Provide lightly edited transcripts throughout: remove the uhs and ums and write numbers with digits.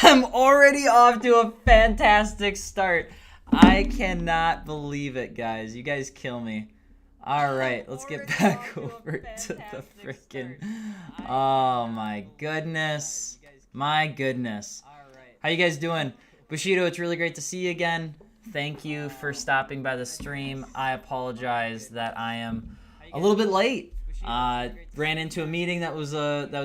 I'm already off to a fantastic start. I cannot believe it, guys. You guys kill me. All right, let's get back over to the freaking. Oh my goodness. My goodness. How you guys doing? Bushido, it's really great to see you again. Thank you for stopping by the stream. I apologize that I am a little bit late. Ran into a meeting that was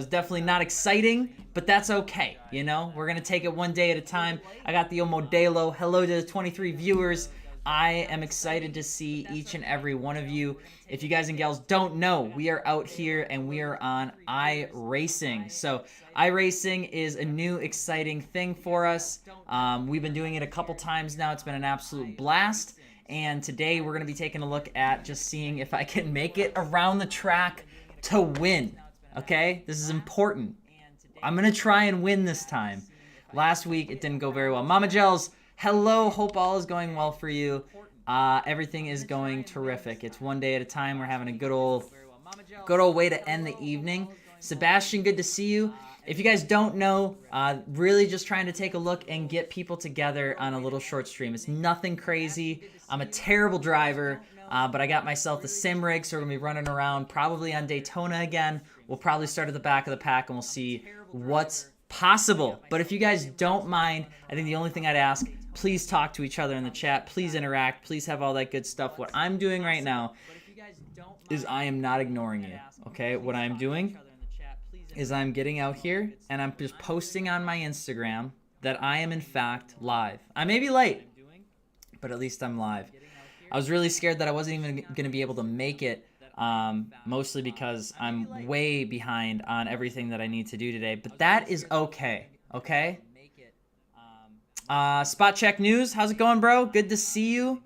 definitely not exciting, but that's okay. You know, we're gonna take it one day at a time. I got the Modelo. Hello to the 23 viewers. I am excited to see each and every one of you. If you guys and gals don't know, we are out here and we are on Iracing. So Iracing is a new exciting thing for us. We've been doing it a couple times now. It's been an absolute blast. And today we're going to be taking a look at just seeing if I can make it around the track to win. Okay? This is important. I'm going to try and win this time. Last week it didn't go very well. Mama Gels, hello. Hope all is going well for you. Everything is going terrific. It's one day at a time. We're having a good old way to end the evening. Sebastian, good to see you. If you guys don't know, really just trying to take a look and get people together on a little short stream. It's nothing crazy. I'm a terrible driver, but I got myself the sim rig, so we're going to be running around probably on Daytona again. We'll probably start at the back of the pack, and we'll see what's possible. But if you guys don't mind, I think the only thing I'd ask, please talk to each other in the chat. Please interact. Please have all that good stuff. What I'm doing right now is I am not ignoring you, okay? What I'm doing is I'm getting out here and I'm just posting on my Instagram that I am in fact live. I may be late, but at least I'm live. I was really scared that I wasn't even going to be able to make it, mostly because I'm way behind on everything that I need to do today, but that is okay, okay? Spot Check News, how's it going, bro? Good to see you.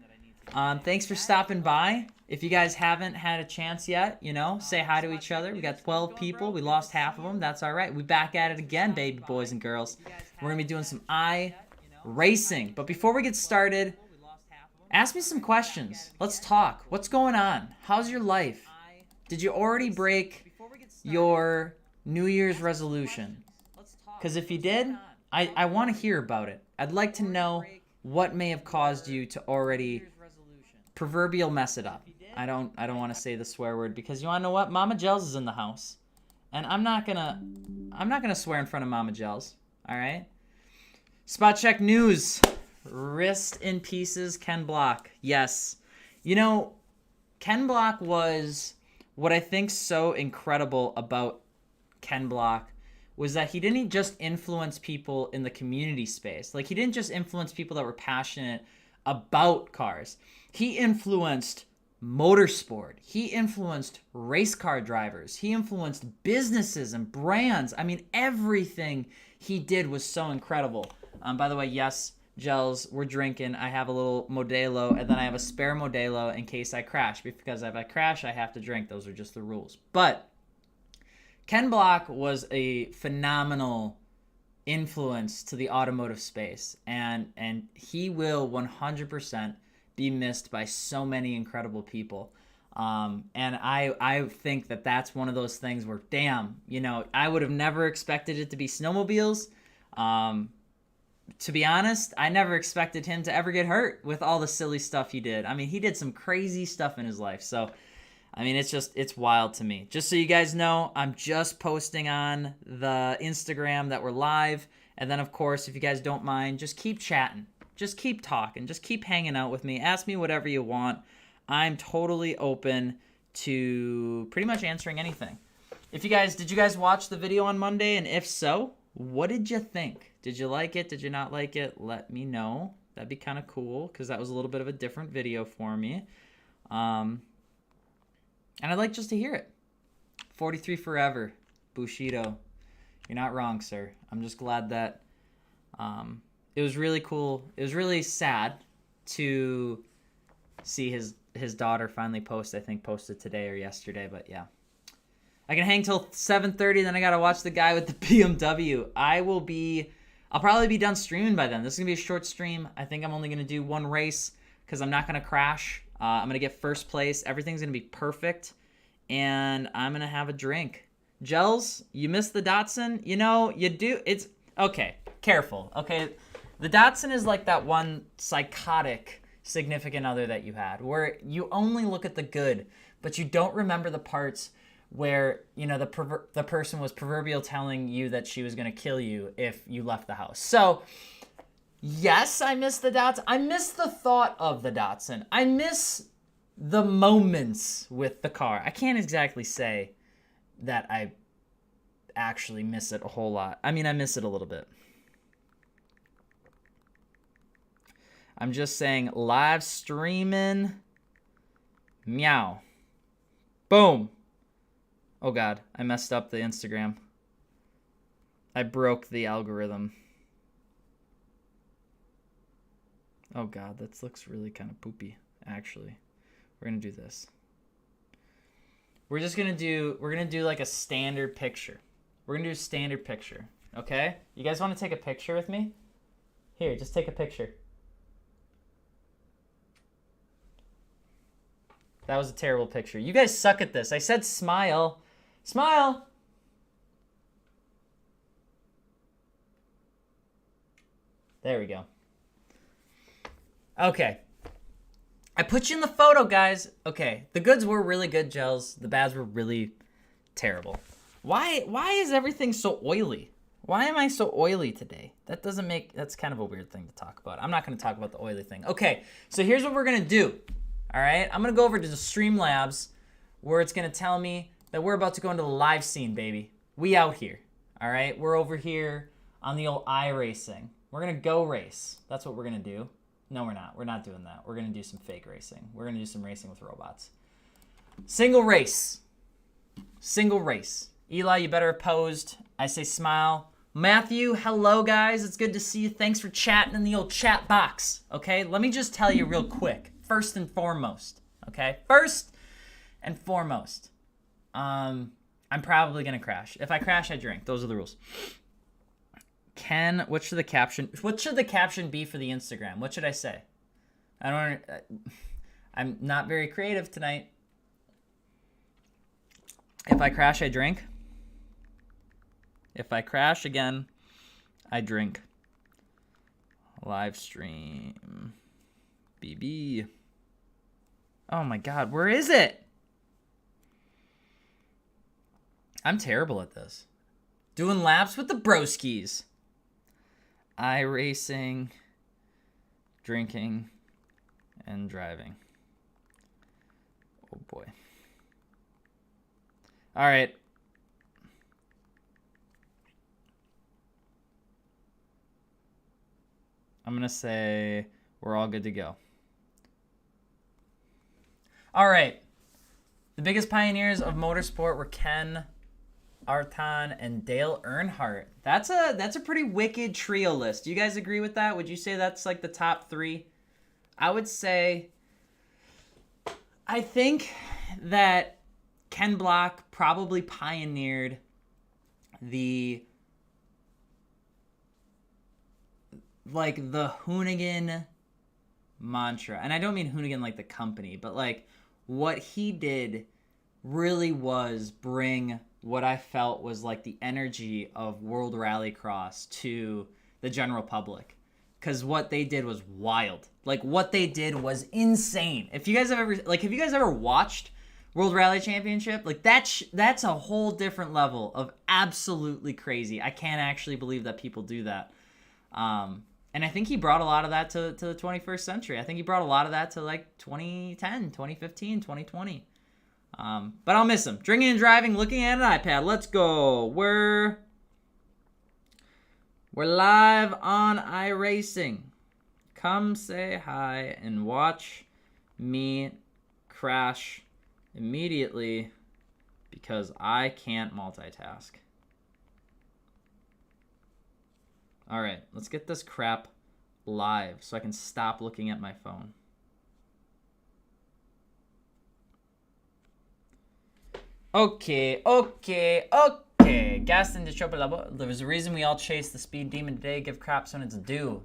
Thanks for stopping by. If you guys haven't had a chance yet, you know, say hi to each other. We got 12 people. We lost half of them. That's all right. We back at it again, baby boys and girls. We're going to be doing some Iracing. But before we get started, ask me some questions. Let's talk. What's going on? How's your life? Did you already break your New Year's resolution? Because if you did, I want to hear about it. I'd like to know what may have caused you to already proverbial mess it up. I don't want to say the swear word because you want to know what? Mama Gels is in the house. And I'm not going to swear in front of Mama Gels. All right? Spot Check News. Wrist in pieces, Ken Block. Yes. You know, Ken Block was what I think so incredible about Ken Block was that he didn't just influence people in the community space. Like, he didn't just influence people that were passionate about cars. He influenced motorsport. He influenced race car drivers. He influenced businesses and brands. I mean, everything he did was so incredible. By the way, yes, Gels, we're drinking. I have a little Modelo, and then I have a spare Modelo in case I crash. Because if I crash, I have to drink. Those are just the rules. But Ken Block was a phenomenal influence to the automotive space, and he will 100% be missed by so many incredible people. And I think that that's one of those things where, damn, you know, I would have never expected it to be snowmobiles. To be honest, I never expected him to ever get hurt with all the silly stuff he did. I mean, he did some crazy stuff in his life. So, I mean, it's wild to me. Just so you guys know, I'm just posting on the Instagram that we're live. And then, of course, if you guys don't mind, just keep chatting. Just keep talking. Just keep hanging out with me. Ask me whatever you want. I'm totally open to pretty much answering anything. Did you guys watch the video on Monday? And if so, what did you think? Did you like it? Did you not like it? Let me know. That'd be kind of cool because that was a little bit of a different video for me. And I'd like just to hear it. 43 forever. Bushido. You're not wrong, sir. I'm just glad that it was really cool. It was really sad to see his daughter finally post. I think posted today or yesterday, but yeah. I can hang till 7:30, then I gotta watch the guy with the BMW. I'll probably be done streaming by then. This is gonna be a short stream. I think I'm only gonna do one race because I'm not gonna crash. I'm gonna get first place. Everything's gonna be perfect, and I'm gonna have a drink. Gels, you missed the Datsun? You know, you do. It's okay. Careful. Okay, the Datsun is like that one psychotic significant other that you had, where you only look at the good, but you don't remember the parts where, you know, the person was proverbial telling you that she was going to kill you if you left the house. So, yes, I miss the Datsun. I miss the thought of the Datsun. I miss the moments with the car. I can't exactly say that I actually miss it a whole lot. I mean, I miss it a little bit. I'm just saying live streaming. Meow. Boom. Oh, God. I messed up the Instagram. I broke the algorithm. Oh, God. That looks really kind of poopy, actually. We're going to do this. We're going to do like a standard picture. We're going to do a standard picture. Okay? You guys want to take a picture with me? Here, just take a picture. That was a terrible picture. You guys suck at this. I said smile. Smile. There we go. Okay. I put you in the photo, guys. Okay. The goods were really good, Gels. The bads were really terrible. Why is everything so oily? Why am I so oily today? That's kind of a weird thing to talk about. I'm not going to talk about the oily thing. Okay. So here's what we're going to do. All right, I'm going to go over to the Streamlabs where it's going to tell me that we're about to go into the live scene, baby. We out here, all right? We're over here on the old Iracing. We're going to go race. That's what we're going to do. No, we're not. We're not doing that. We're going to do some fake racing. We're going to do some racing with robots. Single race. Single race. Eli, you better have posed. I say smile. Matthew, hello, guys. It's good to see you. Thanks for chatting in the old chat box, okay? Let me just tell you real quick. First and foremost, okay? First and foremost, I'm probably going to crash. If I crash, I drink. Those are the rules. What should the caption be for the Instagram? What should I say? I'm not very creative tonight. If I crash, I drink. If I crash again, I drink. Live stream. BB. Oh my God, where is it? I'm terrible at this. Doing laps with the broskies. Iracing, drinking, and driving. Oh boy. All right. I'm going to say we're all good to go. All right. The biggest pioneers of motorsport were Ken Arton and Dale Earnhardt. That's a pretty wicked trio list. Do you guys agree with that? Would you say that's like the top three? I would say, I think that Ken Block probably pioneered the Hoonigan mantra. And I don't mean Hoonigan like the company, but like what he did really was bring what I felt was like the energy of World Rallycross to the general public. Because what they did was wild. Like, what they did was insane. Have you guys ever watched World Rally Championship? Like, that's a whole different level of absolutely crazy. I can't actually believe that people do that. And I think he brought a lot of that to the 21st century. I think he brought a lot of that to like 2010, 2015, 2020. But I'll miss him. Drinking and driving, looking at an iPad. Let's go. We're live on iRacing. Come say hi and watch me crash immediately because I can't multitask. All right, let's get this crap live so I can stop looking at my phone. Okay. Gaston de Chopelabo. There was a reason we all chased the speed demon today. Give craps when it's due.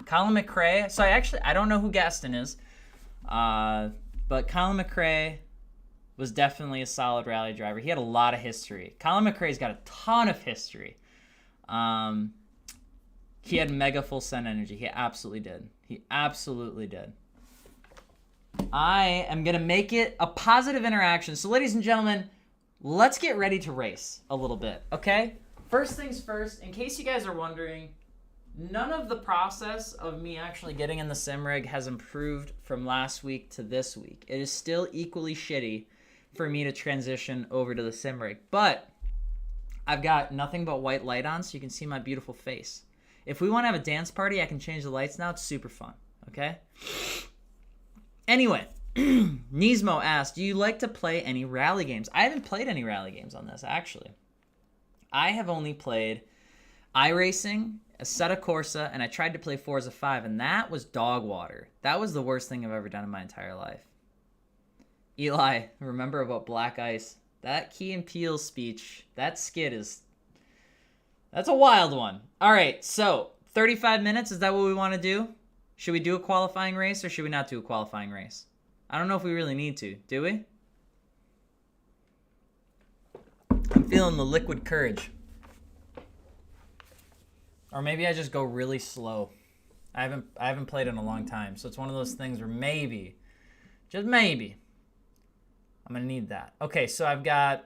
Colin McRae. So I don't know who Gaston is. But Colin McRae was definitely a solid rally driver. He had a lot of history. Colin McRae's got a ton of history. He had mega full send energy. He absolutely did. I am going to make it a positive interaction. So, ladies and gentlemen, let's get ready to race a little bit, okay? First things first, in case you guys are wondering, none of the process of me actually getting in the sim rig has improved from last week to this week. It is still equally shitty for me to transition over to the sim rig. But I've got nothing but white light on so you can see my beautiful face. If we want to have a dance party, I can change the lights now. It's super fun, okay? Anyway, Nismo asked, do you like to play any rally games? I haven't played any rally games on this, actually. I have only played Iracing, Assetto Corsa, and I tried to play Forza 5, and that was dog water. That was the worst thing I've ever done in my entire life. Eli, remember about Black Ice. That Key and Peele speech, that skit that's a wild one. All right, so 35 minutes, is that what we want to do? Should we do a qualifying race or should we not do a qualifying race? I don't know if we really need to. Do we? I'm feeling the liquid courage. Or maybe I just go really slow. I haven't played in a long time, so it's one of those things where maybe, just maybe, I'm gonna need that. Okay, so I've got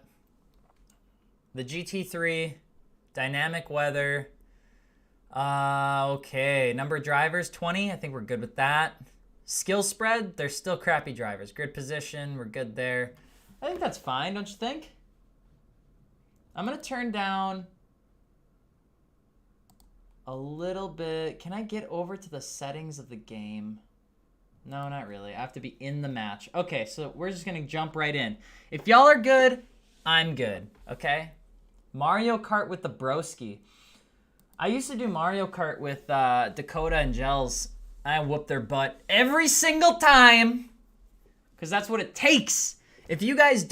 the GT3, dynamic weather. Okay, number of drivers, 20. I think we're good with that. Skill spread, they're still crappy drivers. Grid position, we're good there. I think that's fine, don't you think? I'm gonna turn down a little bit. Can I get over to the settings of the game? No, not really. I have to be in the match. Okay, so we're just gonna jump right in. If y'all are good, I'm good, okay? Mario Kart with the broski. I used to do Mario Kart with Dakota and Gels. I whoop their butt every single time because that's what it takes. If you guys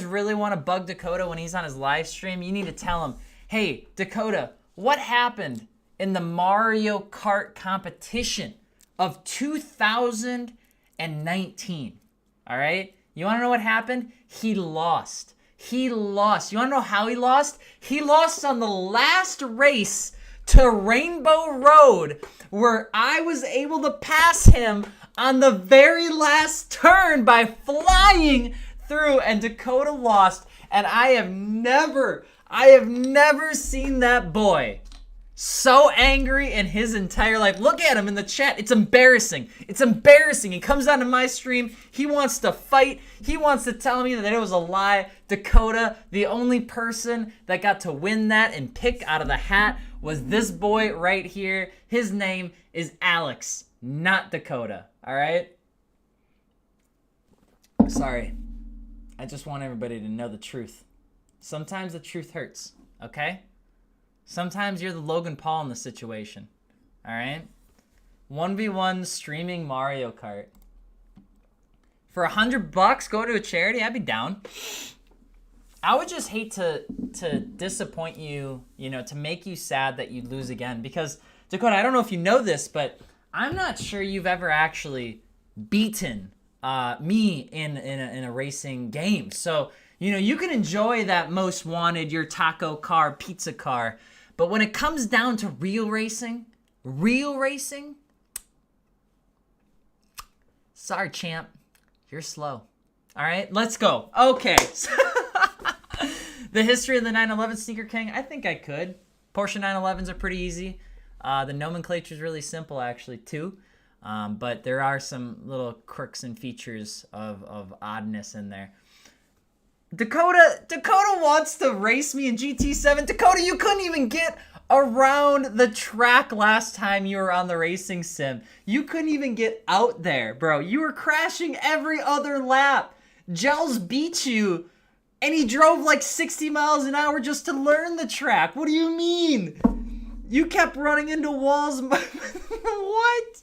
really want to bug Dakota when he's on his live stream, you need to tell him, hey, Dakota, what happened in the Mario Kart competition of 2019? All right? You want to know what happened? He lost. You want to know how he lost? He lost on the last race to Rainbow Road, where I was able to pass him on the very last turn by flying through, and Dakota lost. And I have never seen that boy so angry in his entire life. Look at him in the chat. It's embarrassing. He comes onto my stream. He wants to fight. He wants to tell me that it was a lie. Dakota, the only person that got to win that and pick out of the hat was this boy right here. His name is Alex, not Dakota. All right? Sorry. I just want everybody to know the truth. Sometimes the truth hurts, okay? Sometimes you're the Logan Paul in the situation, all right? 1v1 streaming Mario Kart. For $100, go to a charity, I'd be down. I would just hate to disappoint you, to make you sad that you lose again. Because, Dakota, I don't know if you know this, but I'm not sure you've ever actually beaten me in a racing game. So, you can enjoy that most wanted, your taco car, pizza car. But when it comes down to real racing, sorry, champ, you're slow. All right, let's go. Okay. The history of the 911 Sneaker King, I think I could. Porsche 911s are pretty easy. The nomenclature is really simple, actually, too. But there are some little quirks and features of oddness in there. Dakota wants to race me in GT7. Dakota, you couldn't even get around the track last time you were on the racing sim. You couldn't even get out there, bro. You were crashing every other lap. Gels beat you, and he drove like 60 miles an hour just to learn the track. What do you mean? You kept running into walls. What?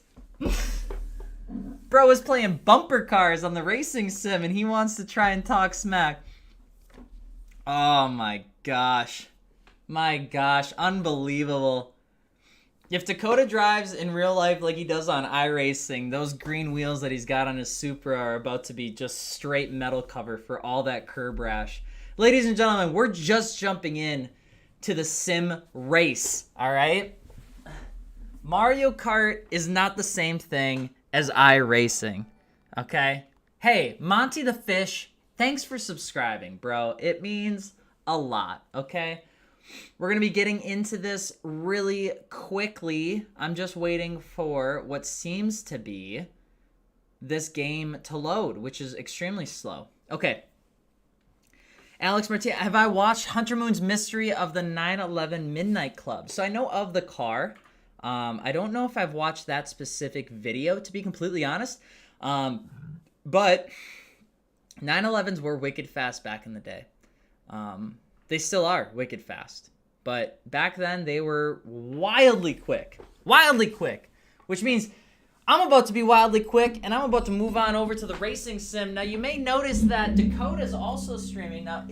Bro was playing bumper cars on the racing sim, and he wants to try and talk smack. Oh my gosh. My gosh, unbelievable. If Dakota drives in real life like he does on Iracing, those green wheels that he's got on his Supra are about to be just straight metal cover for all that curb rash. Ladies and gentlemen, we're just jumping in to the sim race, all right? Mario Kart is not the same thing as iRacing, okay? Hey, Monty the Fish, thanks for subscribing, bro. It means a lot, okay? We're going to be getting into this really quickly. I'm just waiting for what seems to be this game to load, which is extremely slow. Okay. AlexMartini, have I watched Hunter Moon's Mystery of the 9/11 Midnight Club? So I know of the car. I don't know if I've watched that specific video, to be completely honest. But 9/11s were wicked fast back in the day. They still are wicked fast. But back then, they were wildly quick. Wildly quick. Which means I'm about to be wildly quick, and I'm about to move on over to the racing sim. Now, you may notice that Dakota's also streaming. Now,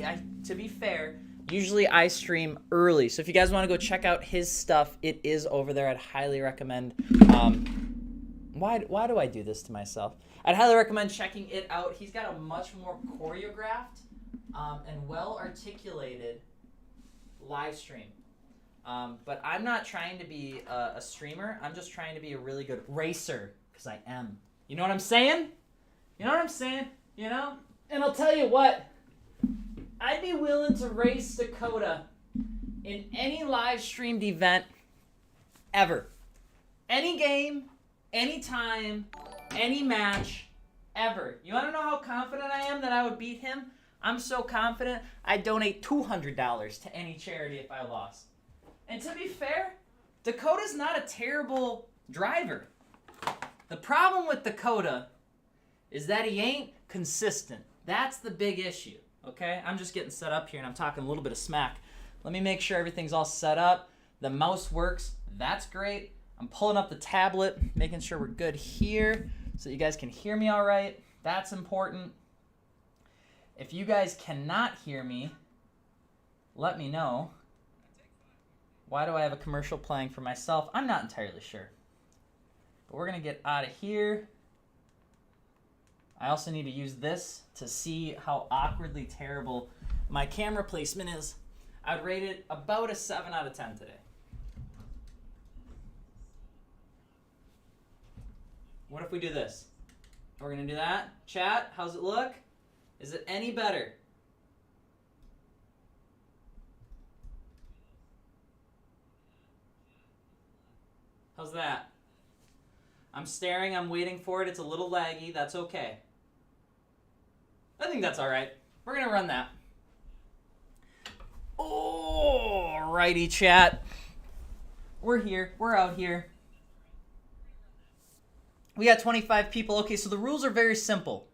to be fair, usually I stream early. So if you guys want to go check out his stuff, it is over there. I'd highly recommend. Why do I do this to myself? I'd highly recommend checking it out. He's got a much more choreographed and well-articulated live stream. But I'm not trying to be a streamer. I'm just trying to be a really good racer, because I am. You know what I'm saying? You know what I'm saying? You know? And I'll tell you what. I'd be willing to race Dakota in any live streamed event ever. Any game, any time, any match, ever. You want to know how confident I am that I would beat him? I'm so confident I'd donate $200 to any charity if I lost. And to be fair, Dakota's not a terrible driver. The problem with Dakota is that he ain't consistent. That's the big issue, okay? I'm just getting set up here and I'm talking a little bit of smack. Let me make sure everything's all set up. The mouse works. That's great. I'm pulling up the tablet, making sure we're good here so that you guys can hear me all right. That's important. If you guys cannot hear me, let me know. Why do I have a commercial playing for myself? I'm not entirely sure. But we're going to get out of here. I also need to use this to see how awkwardly terrible my camera placement is. I'd rate it about a 7 out of 10 today. What if we do this? We're going to do that. Chat, how's it look? Is it any better? How's that? I'm staring, I'm waiting for it. It's a little laggy. That's okay. I think that's all right. We're going to run that. Alrighty, chat. We're here. We're out here. We got 25 people. Okay, so the rules are very simple.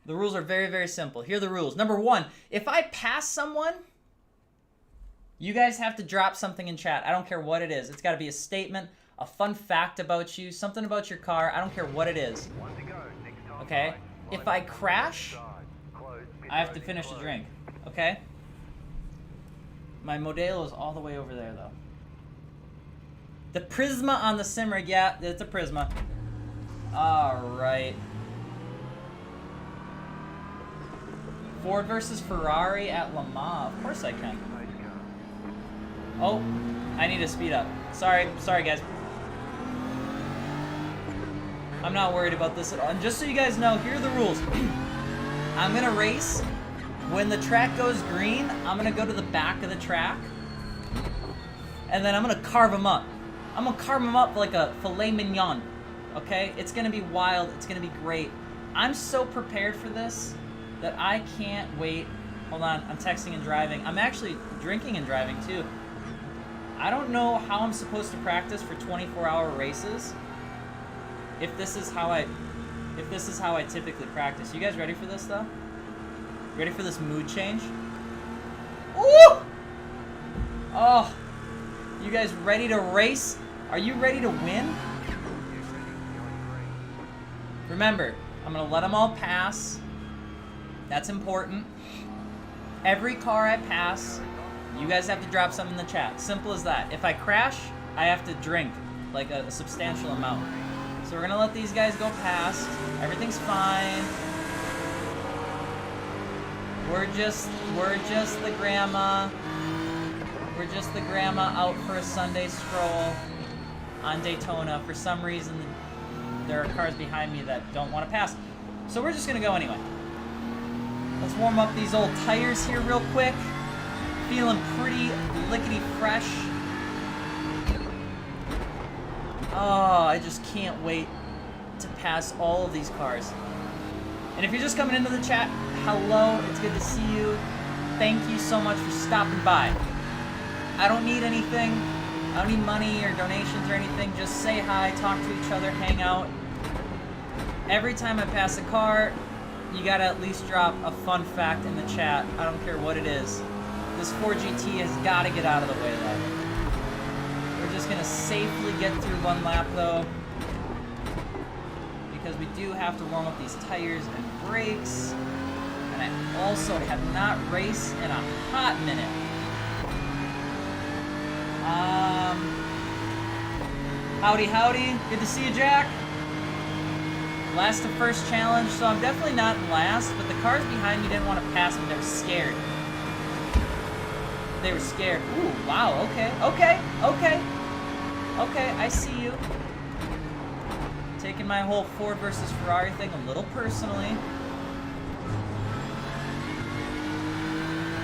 The rules are very, very simple. Here are the rules. Number 1, if I pass someone, you guys have to drop something in chat. I don't care what it is. It's got to be a statement, a fun fact about you, something about your car. I don't care what it is. Okay? If I crash, I have to finish the drink. Okay? My Modelo is all the way over there, though. The Prisma on the sim rig. Yeah, it's a Prisma. All right. Ford versus Ferrari at Le Mans. Of course I can. Oh, I need to speed up. Sorry guys. I'm not worried about this at all. And just so you guys know, here are the rules. I'm gonna race. When the track goes green, I'm gonna go to the back of the track. And then I'm gonna carve them up. I'm gonna carve them up like a filet mignon. Okay? It's gonna be wild. It's gonna be great. I'm so prepared for this that I can't wait. Hold on, I'm texting and driving. I'm actually drinking and driving too. I don't know how I'm supposed to practice for 24-hour races if this is how I typically practice. You guys ready for this though? Ready for this mood change? Ooh! Oh, you guys ready to race? Are you ready to win? Remember, I'm gonna let them all pass. That's important. Every car I pass, you guys have to drop something in the chat. Simple as that. If I crash, I have to drink, like a substantial amount. So we're gonna let these guys go past. Everything's fine. We're just the grandma. We're just the grandma out for a Sunday stroll on Daytona. For some reason, there are cars behind me that don't want to pass. So we're just gonna go anyway. Let's warm up these old tires here real quick. Feeling pretty lickety fresh. Oh, I just can't wait to pass all of these cars. And if you're just coming into the chat, hello, it's good to see you. Thank you so much for stopping by. I don't need anything. I don't need money or donations or anything. Just say hi, talk to each other, hang out. Every time I pass a car, you gotta at least drop a fun fact in the chat. I don't care what it is. This 4GT has gotta get out of the way though. We're just gonna safely get through one lap though, because we do have to warm up these tires and brakes. And I also have not raced in a hot minute. Howdy, howdy. Good to see you, Jack. Last to first challenge, so I'm definitely not in last, but the cars behind me didn't want to pass me. They were scared. They were scared. Ooh, wow, okay, okay, okay. Okay, I see you. Taking my whole Ford versus Ferrari thing a little personally.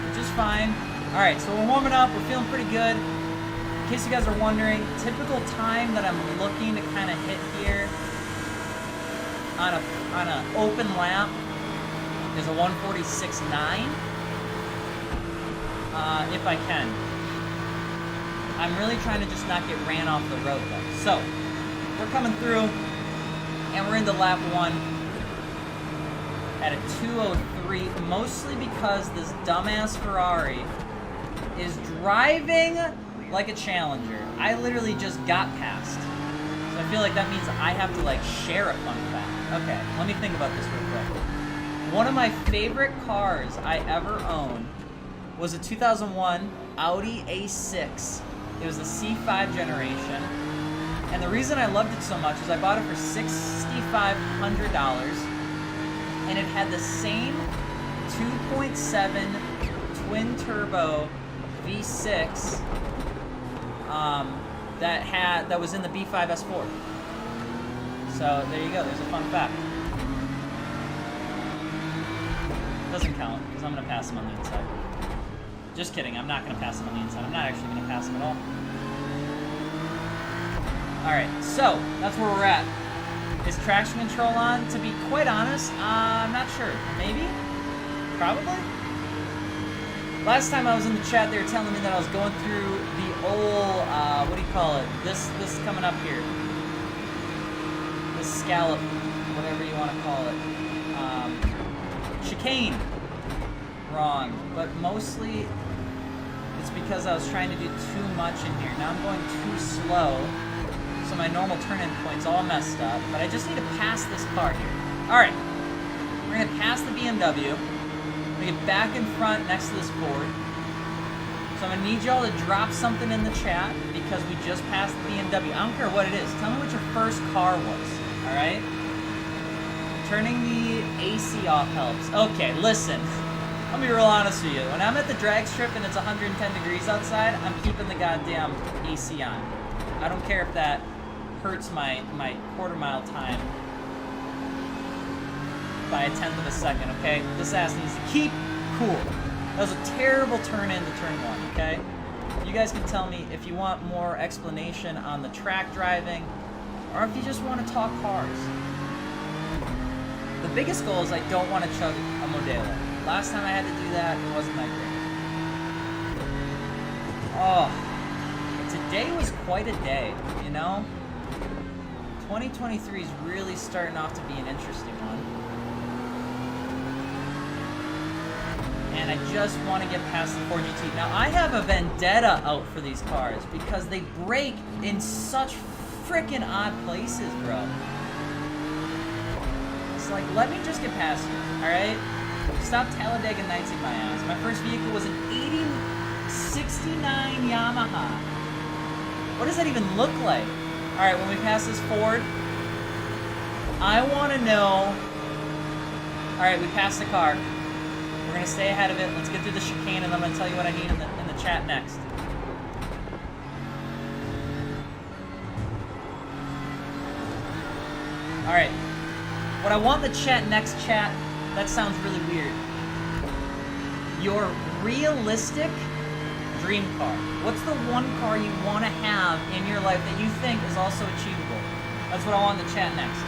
Which is fine. Alright, so we're warming up, we're feeling pretty good. In case you guys are wondering, typical time that I'm looking to kind of hit here on a open lap is a 1:46.9. If I can. I'm really trying to just not get ran off the road though. So, we're coming through, and we're into lap 1 at a 2:03, mostly because this dumbass Ferrari is driving like a challenger. I literally just got past. So I feel like that means I have to like share a fun fact. Okay, let me think about this real quick. One of my favorite cars I ever owned was a 2001 Audi A6. It was the C5 generation. And the reason I loved it so much is I bought it for $6,500. And it had the same 2.7 twin turbo V6 that was in the B5 S4. So there you go, there's a fun fact. Doesn't count, because I'm gonna pass him on the inside. Just kidding, I'm not gonna pass him on the inside. I'm not actually gonna pass him at all. Alright, so that's where we're at. Is traction control on? To be quite honest, I'm not sure. Maybe? Probably? Last time I was in the chat, they were telling me that I was going through the old, what do you call it? This coming up here. This scallop, whatever you want to call it. Chicane. Wrong. But mostly, it's because I was trying to do too much in here. Now I'm going too slow. So my normal turn-in point's all messed up. But I just need to pass this car here. Alright. We're going to pass the BMW. I'm going to get back in front next to this Ford. So I'm going to need y'all to drop something in the chat because we just passed the BMW. I don't care what it is. Tell me what your first car was. Alright? Turning the AC off helps. Okay, listen. I'll be real honest with you. When I'm at the drag strip and it's 110 degrees outside, I'm keeping the goddamn AC on. I don't care if that hurts my quarter-mile time by 1/10 of a second, okay? This ass needs to keep cool. That was a terrible turn into turn 1, okay? You guys can tell me if you want more explanation on the track driving or if you just want to talk cars. The biggest goal is I don't want to chug a Modelo. Last time I had to do that, it wasn't that great. Oh, today was quite a day, you know? 2023 is really starting off to be an interesting one. And I just want to get past the 4GT. Now, I have a vendetta out for these cars because they brake in such freaking odd places, bro. It's like, let me just get past you, alright? Stop Talladega Nights in my ass. My first vehicle was an 69 Yamaha. What does that even look like? Alright, when we pass this Ford, I want to know... Alright, we passed the car. We're going to stay ahead of it. Let's get through the chicane, and I'm going to tell you what I need in the chat next. Alright. What I want in the chat next, chat, that sounds really weird. Your realistic dream car. What's the one car you want to have in your life that you think is also achievable? That's what I want in the chat next.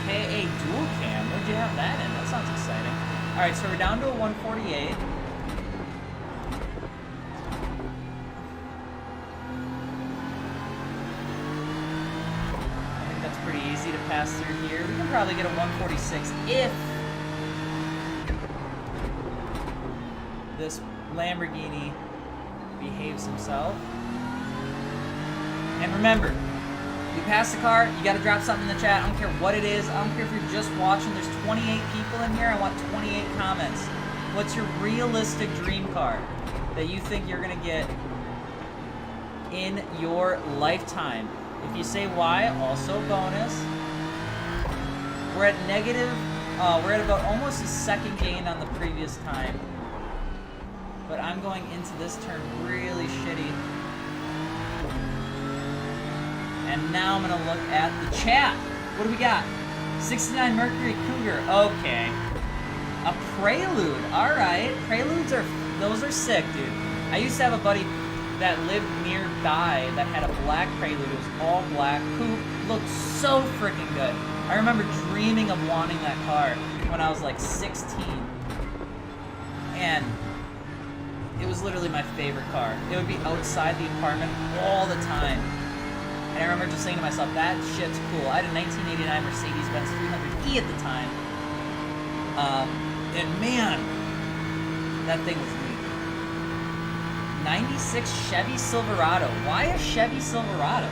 KA dual cam. Where'd you have that in? That sounds exciting. Alright, so we're down to a 148. Pretty easy to pass through here. We can probably get a 146 if this Lamborghini behaves himself. And remember, you pass the car, you gotta drop something in the chat. I don't care what it is. I don't care if you're just watching. There's 28 people in here. I want 28 comments. What's your realistic dream car that you think you're gonna get in your lifetime? If you say why, also bonus. We're at negative, we're at about almost a second gain on the previous time. But I'm going into this turn really shitty. And now I'm gonna look at the chat. What do we got? 69 Mercury Cougar, okay. A Prelude, all right. Preludes those are sick, dude. I used to have a buddy that lived nearby that had a black Prelude. It was all black. Coupe looked so freaking good. I remember dreaming of wanting that car when I was like 16. And it was literally my favorite car. It would be outside the apartment all the time. And I remember just saying to myself, that shit's cool. I had a 1989 Mercedes-Benz 300E at the time. And man, that thing was neat. 96 Chevy Silverado. Why a Chevy Silverado?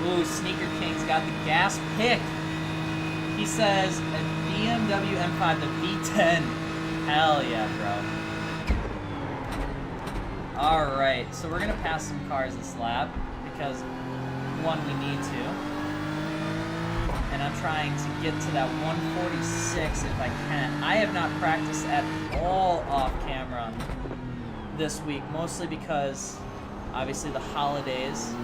Ooh, Sneaker King's got the gas pick. He says a BMW M5, the V10. Hell yeah, bro. Alright, so we're gonna pass some cars this lap because, one, we need to. And I'm trying to get to that 146 if I can. I have not practiced at all off camera this week, mostly because, obviously, the holidays.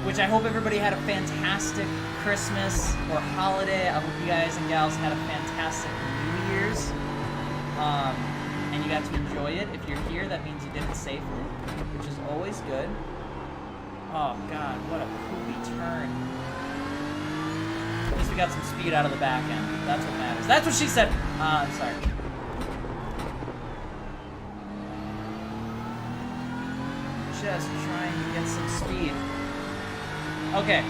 Which I hope everybody had a fantastic Christmas or holiday. I hope you guys and gals had a fantastic New Year's. And you got to enjoy it. If you're here, that means you did it safely, which is always good. Oh, God, what a poopy turn. At least we got some speed out of the back end. That's what matters. That's what she said. I'm sorry. Just trying to get some speed. Okay.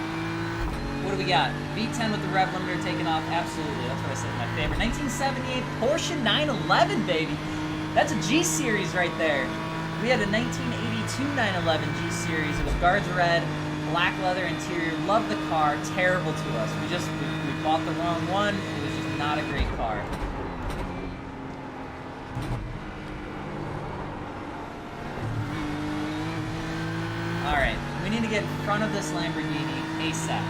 What do we got? V10 with the rev limiter taken off. Absolutely. That's what I said in my favorite. 1978 Porsche 911, baby. That's a G Series right there. We had a 1982 911 G Series. It was guards red, black leather interior. Loved the car. Terrible to us. We bought the wrong one. It was just not a great car. Alright, we need to get in front of this Lamborghini ASAP.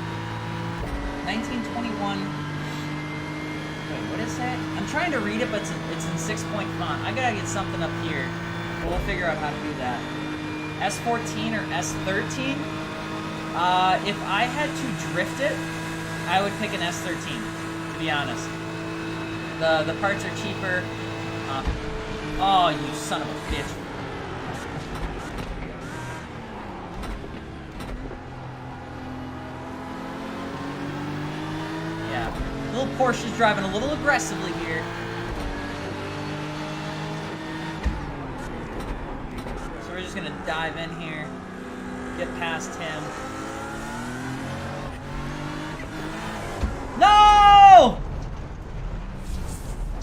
1921. Wait, what is that? I'm trying to read it, but it's in 6-point font. I gotta get something up here. But we'll figure out how to do that. S14 or S13? If I had to drift it, I would pick an S13, to be honest. The parts are cheaper. Oh, you son of a bitch. Little Porsche's driving a little aggressively here. So we're just gonna dive in here, get past him. No!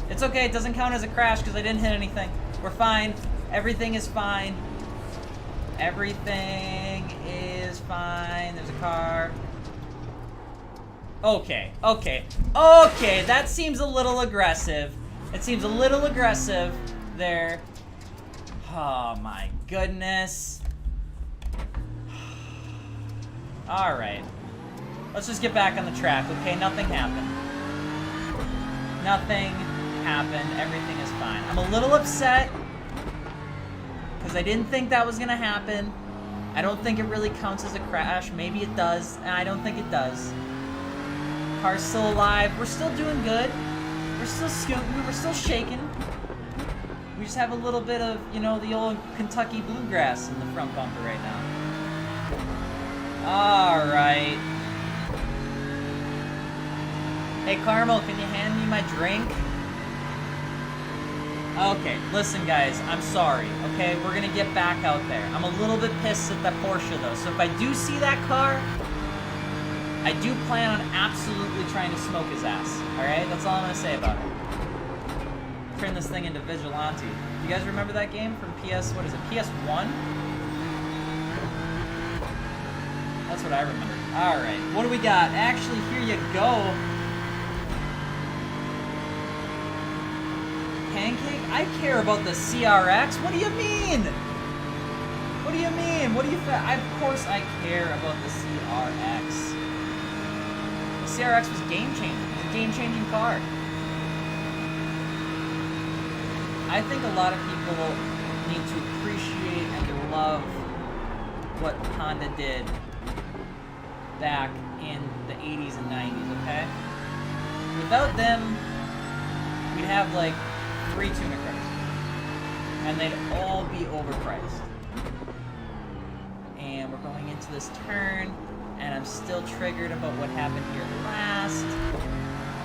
It's okay, it doesn't count as a crash because I didn't hit anything. We're fine. Everything is fine. Everything is fine. There's a car. Okay, okay, okay. That seems a little aggressive. It seems a little aggressive there. Oh my goodness. All right. Let's just get back on the track, okay? Nothing happened. Nothing happened. Everything is fine. I'm a little upset because I didn't think that was going to happen. I don't think it really counts as a crash. Maybe it does. I don't think it does. Car's still alive. We're still doing good. We're still scooting. We're still shaking. We just have a little bit of, you know, the old Kentucky bluegrass in the front bumper right now. All right. Hey, Carmel, can you hand me my drink? Okay, listen, guys, I'm sorry, okay? We're gonna get back out there. I'm a little bit pissed at that Porsche, though, so if I do see that car, I do plan on absolutely trying to smoke his ass, alright? That's all I'm gonna say about it. Turn this thing into Vigilante. You guys remember that game from PS, what is it, PS1? That's what I remember. Alright, what do we got? Actually, here you go. Pancake? I care about the CRX? What do you mean? What do you mean? What do you of course I care about the CRX. The CRX was game-changing. It was a game-changing car. I think a lot of people need to appreciate and love what Honda did back in the 80s and 90s, okay? Without them, we'd have like 3 tuner cars, and they'd all be overpriced. And we're going into this turn, and I'm still triggered about what happened here last.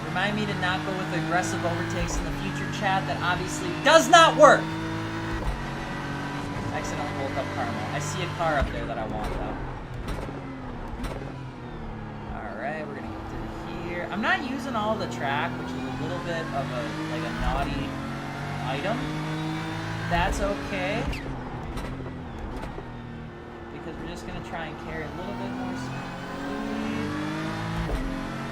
Remind me to not go with aggressive overtakes in the future, chat. That obviously does not work. Accidentally woke up Carmel. I see a car up there that I want, though. Alright, we're gonna get to here. I'm not using all the track, which is a little bit of a naughty item. That's okay, because we're just gonna try and carry a little bit more speed.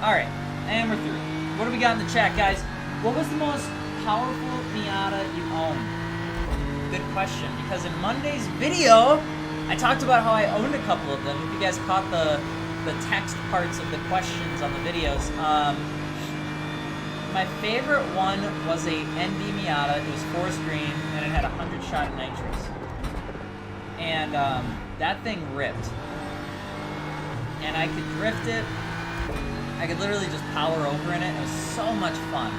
Alright, and we're through. What do we got in the chat, guys? What was the most powerful Miata you owned? Good question, because in Monday's video I talked about how I owned a couple of them. If you guys caught the text parts of the questions on the videos, my favorite one was a NB Miata. It was forest green, and it had 100 shot of nitrous. And that thing ripped. And I could drift it. I could literally just power over in it. It was so much fun.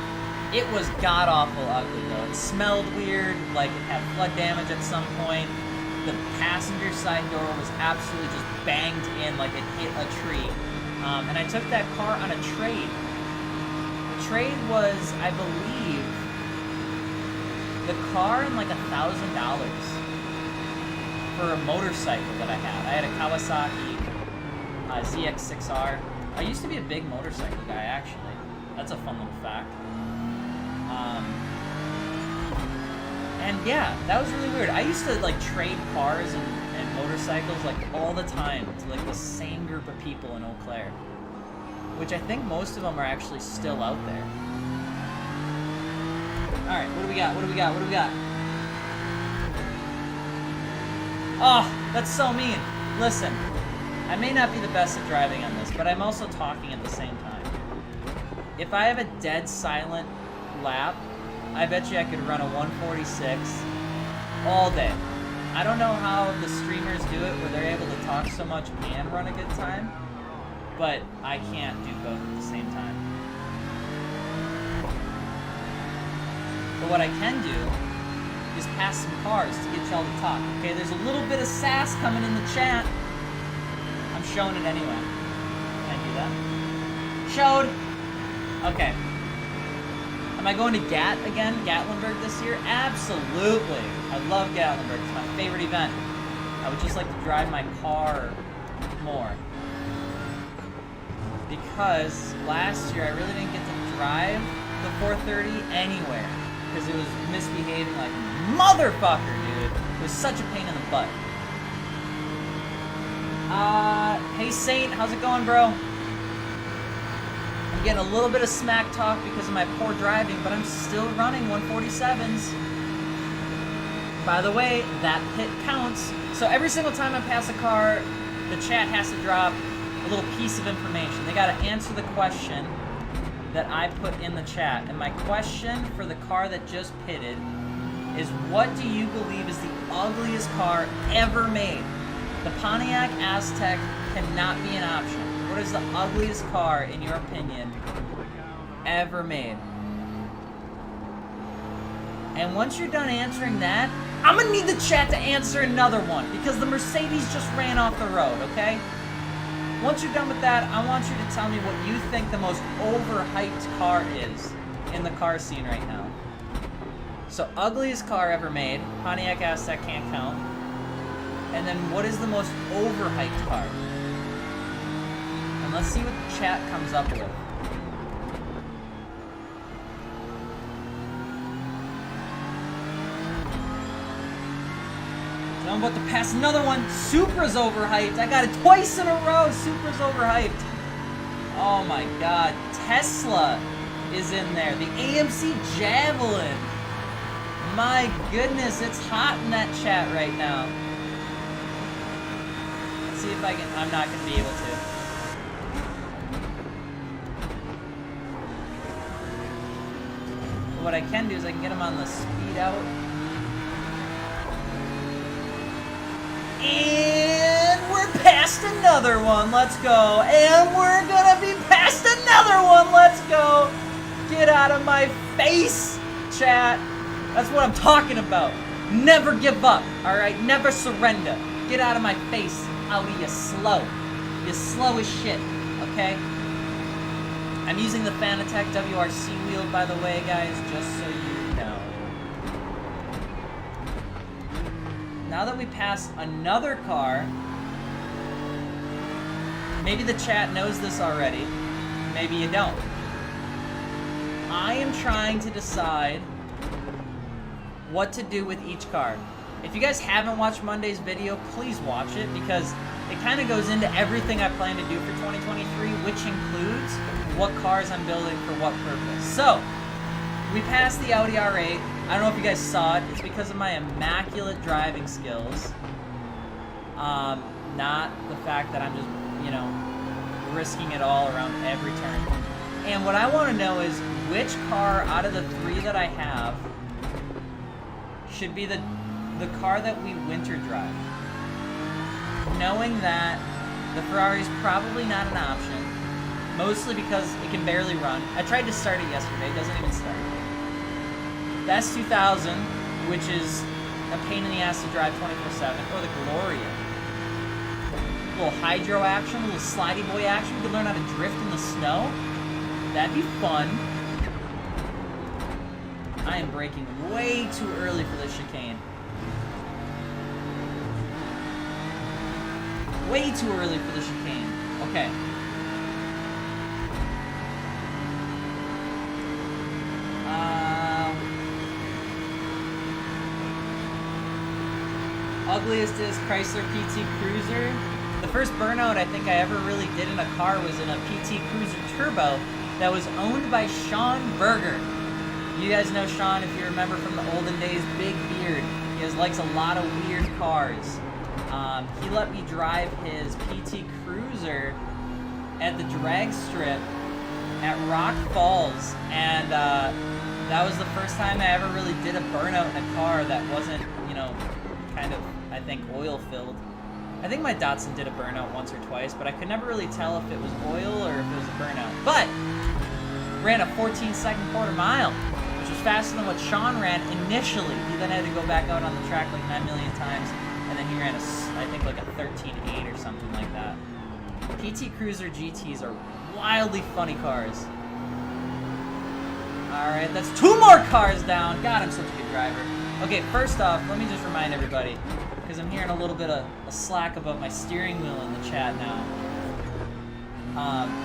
It was god-awful ugly, though. It smelled weird, like it had flood damage at some point. The passenger side door was absolutely just banged in like it hit a tree. And I took that car on a trade. Trade was, I believe, the car and like $1,000 for a motorcycle that I had. I had a Kawasaki ZX6R. I used to be a big motorcycle guy, actually. That's a fun little fact. And yeah, that was really weird. I used to like trade cars and motorcycles like all the time to like the same group of people in Eau Claire. Which I think most of them are actually still out there. Alright, what do we got? What do we got? What do we got? Oh, that's so mean. Listen, I may not be the best at driving on this, but I'm also talking at the same time. If I have a dead silent lap, I bet you I could run a 146 all day. I don't know how the streamers do it where they're able to talk so much and run a good time. But I can't do both at the same time. But what I can do is pass some cars to get y'all to talk. Okay, there's a little bit of sass coming in the chat. I'm showing it anyway. Can I do that? Showed! Okay. Am I going to GAT again? Gatlinburg this year? Absolutely! I love Gatlinburg. It's my favorite event. I would just like to drive my car more. Because last year I really didn't get to drive the 430 anywhere because it was misbehaving like a motherfucker, dude. was such a pain in the butt. Hey Saint, how's it going, bro? I'm getting a little bit of smack talk because of my poor driving, but I'm still running 147s. By the way, that pit counts. So every single time I pass a car, the chat has to drop a little piece of information. They gotta answer the question that I put in the chat. And my question for the car that just pitted is, what do you believe is the ugliest car ever made? The Pontiac Aztek cannot be an option. What is the ugliest car, in your opinion, ever made? And once you're done answering that, I'm gonna need the chat to answer another one, because the Mercedes just ran off the road, okay? Once you're done with that, I want you to tell me what you think the most overhyped car is in the car scene right now. So, ugliest car ever made, Pontiac Aztek can't count. And then, what is the most overhyped car? And let's see what the chat comes up with. So I'm about to pass another one. Supra's overhyped. I got it twice in a row. Supra's overhyped. Oh my god. Tesla is in there. The AMC Javelin. My goodness, it's hot in that chat right now. Let's see if I can. I'm not going to be able to. But what I can do is I can get them on the speed out. And we're past another one. Let's go. And we're going to be past another one. Let's go. Get out of my face, chat. That's what I'm talking about. Never give up, all right? Never surrender. Get out of my face, Audi, you slow. You're slow as shit, okay? I'm using the Fanatec WRC wheel, by the way, guys, just so you know. Now that we passed another car, maybe the chat knows this already, maybe you don't. I am trying to decide what to do with each car. If you guys haven't watched Monday's video, please watch it, because it kind of goes into everything I plan to do for 2023, which includes what cars I'm building for what purpose. So, we passed the Audi R8. I don't know if you guys saw it. It's because of my immaculate driving skills. Not the fact that I'm just, you know, risking it all around every turn. And what I want to know is which car out of the three that I have should be the car that we winter drive. Knowing that the Ferrari's probably not an option, mostly because it can barely run. I tried to start it yesterday, it doesn't even start. The S2000, which is a pain in the ass to drive 24/7, or the Gloria. A little hydro action, a little slidey boy action. We could learn how to drift in the snow. That'd be fun. I am braking way too early for this chicane. Way too early for the chicane. Okay. Ugliest is Chrysler PT Cruiser. The first burnout I think I ever really did in a car was in a PT Cruiser Turbo that was owned by Sean Berger. You guys know Sean, if you remember from the olden days, big beard. He likes a lot of weird cars. He let me drive his PT Cruiser at the drag strip at Rock Falls, and that was the first time I ever really did a burnout in a car that wasn't, you know, kind of, I think, oil-filled. I think my Datsun did a burnout once or twice, but I could never really tell if it was oil or if it was a burnout. But ran a 14-second quarter mile, which was faster than what Sean ran initially. He then had to go back out on the track like 9 million times, and then he ran I think like a 13.8 or something like that. PT Cruiser GTs are wildly funny cars. Alright, that's 2 more cars down. God, I'm such a good driver. Okay, first off, let me just remind everybody, because I'm hearing a little bit of a slack about my steering wheel in the chat now.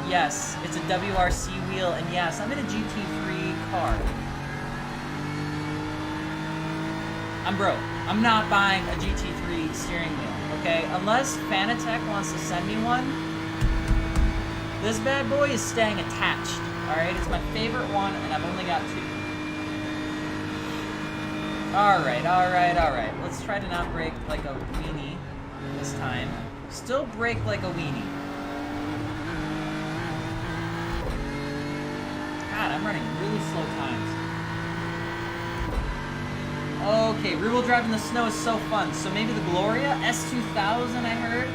Yes, it's a WRC wheel, and yes, I'm in a GT3 car. I'm broke. I'm not buying a GT3 steering wheel, okay? Unless Fanatec wants to send me one, this bad boy is staying attached, alright? It's my favorite one, and I've only got 2. Alright, alright, alright. Let's try to not brake like a weenie this time. Still brake like a weenie. God, I'm running really slow times. Okay, rear-wheel drive in the snow is so fun. So maybe the Gloria S2000, I heard.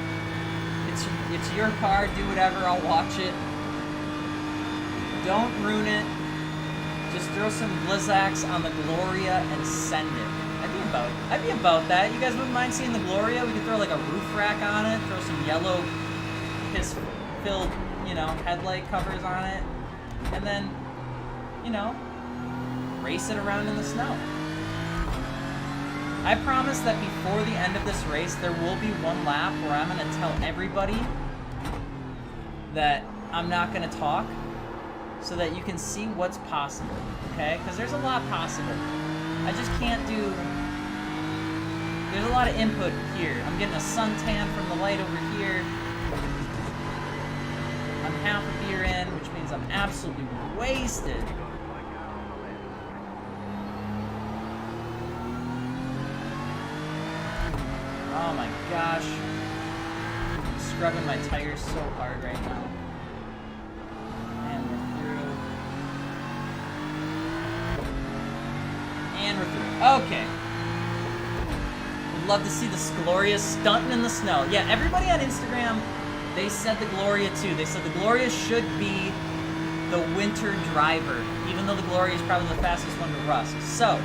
It's your car. Do whatever. I'll watch it. Don't ruin it. Just throw some Blizzaks on the Gloria and send it. I'd be about that. You guys wouldn't mind seeing the Gloria? We could throw like a roof rack on it. Throw some yellow piss-filled, you know, headlight covers on it. And then, you know, race it around in the snow. I promise that before the end of this race, there will be one lap where I'm going to tell everybody that I'm not going to talk so that you can see what's possible, okay? Because there's a lot possible. I just can't do... There's a lot of input here. I'm getting a suntan from the light over here. I'm half a beer in, which means I'm absolutely wasted. Oh my gosh. I'm scrubbing my tires so hard right now. And we're through. And we're through. Okay. Would love to see the Gloria stunting in the snow. Yeah, everybody on Instagram, they said the Gloria too. They said the Gloria should be the winter driver, even though the Gloria is probably the fastest one to rust. So,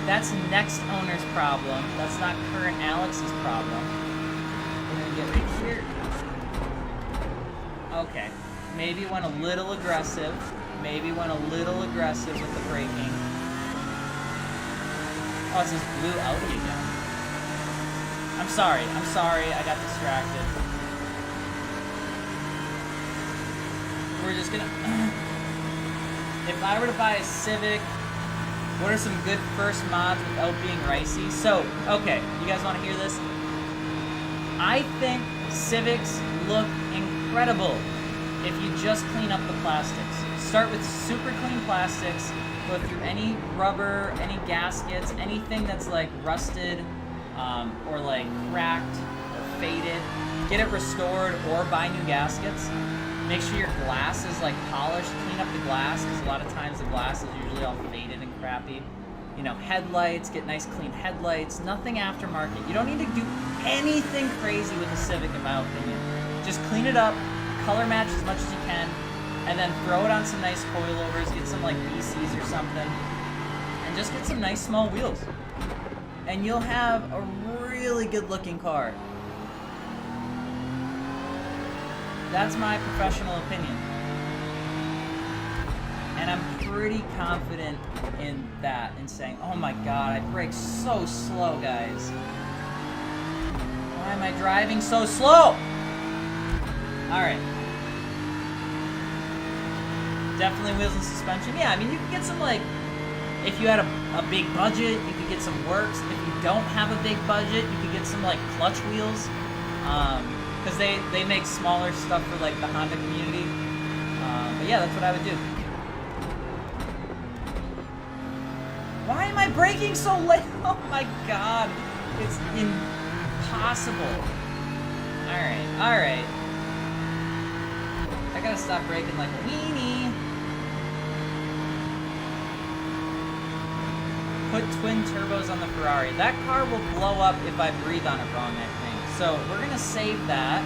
that's next owner's problem. That's not current Alex's problem. We're gonna get right here. Okay. Maybe went a little aggressive. Maybe went a little aggressive with the braking. Oh, it's this blue Audi again. I'm sorry. I got distracted. We're just gonna... If I were to buy a Civic... What are some good first mods without being ricey? So, okay, you guys want to hear this? I think Civics look incredible if you just clean up the plastics. Start with super clean plastics, go through any rubber, any gaskets, anything that's like rusted or like cracked or faded. Get it restored or buy new gaskets. Make sure your glass is like polished. Clean up the glass, because a lot of times the glass is usually all faded and crappy. You know, headlights, get nice clean headlights. Nothing aftermarket. You don't need to do anything crazy with a Civic, in my opinion. Just clean it up, color match as much as you can, and then throw it on some nice coilovers. Get some like BCs or something, and just get some nice small wheels. And you'll have a really good looking car. That's my professional opinion. And I'm pretty confident in that, in saying, oh my god, I brake so slow, guys. Why am I driving so slow? Alright. Definitely wheels and suspension. Yeah, I mean, you could get some, like, if you had a big budget, you could get some Works. If you don't have a big budget, you could get some, like, clutch wheels. Because they make smaller stuff for, like, the Honda community. But yeah, that's what I would do. Why am I braking so late? Oh my god. It's impossible. Alright. I gotta stop braking like a weenie. Put twin turbos on the Ferrari. That car will blow up if I breathe on it wrong, I think. So we're gonna save that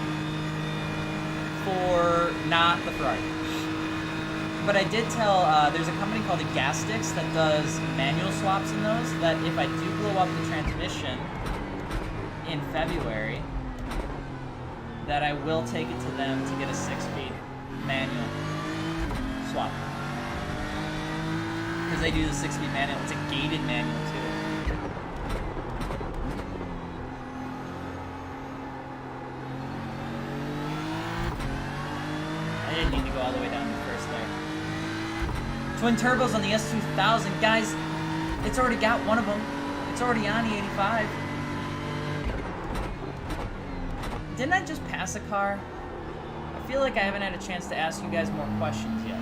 for not the Ferrari. But I did tell, there's a company called Gastics that does manual swaps in those, that if I do blow up the transmission in February, that I will take it to them to get a 6-speed manual swap. Because they do the 6-speed manual. It's a gated manual, too. I didn't need to go all the way down to first there. Twin turbos on the S2000. Guys, it's already got one of them. It's already on the 85. Didn't I just pass a car? I feel like I haven't had a chance to ask you guys more questions yet.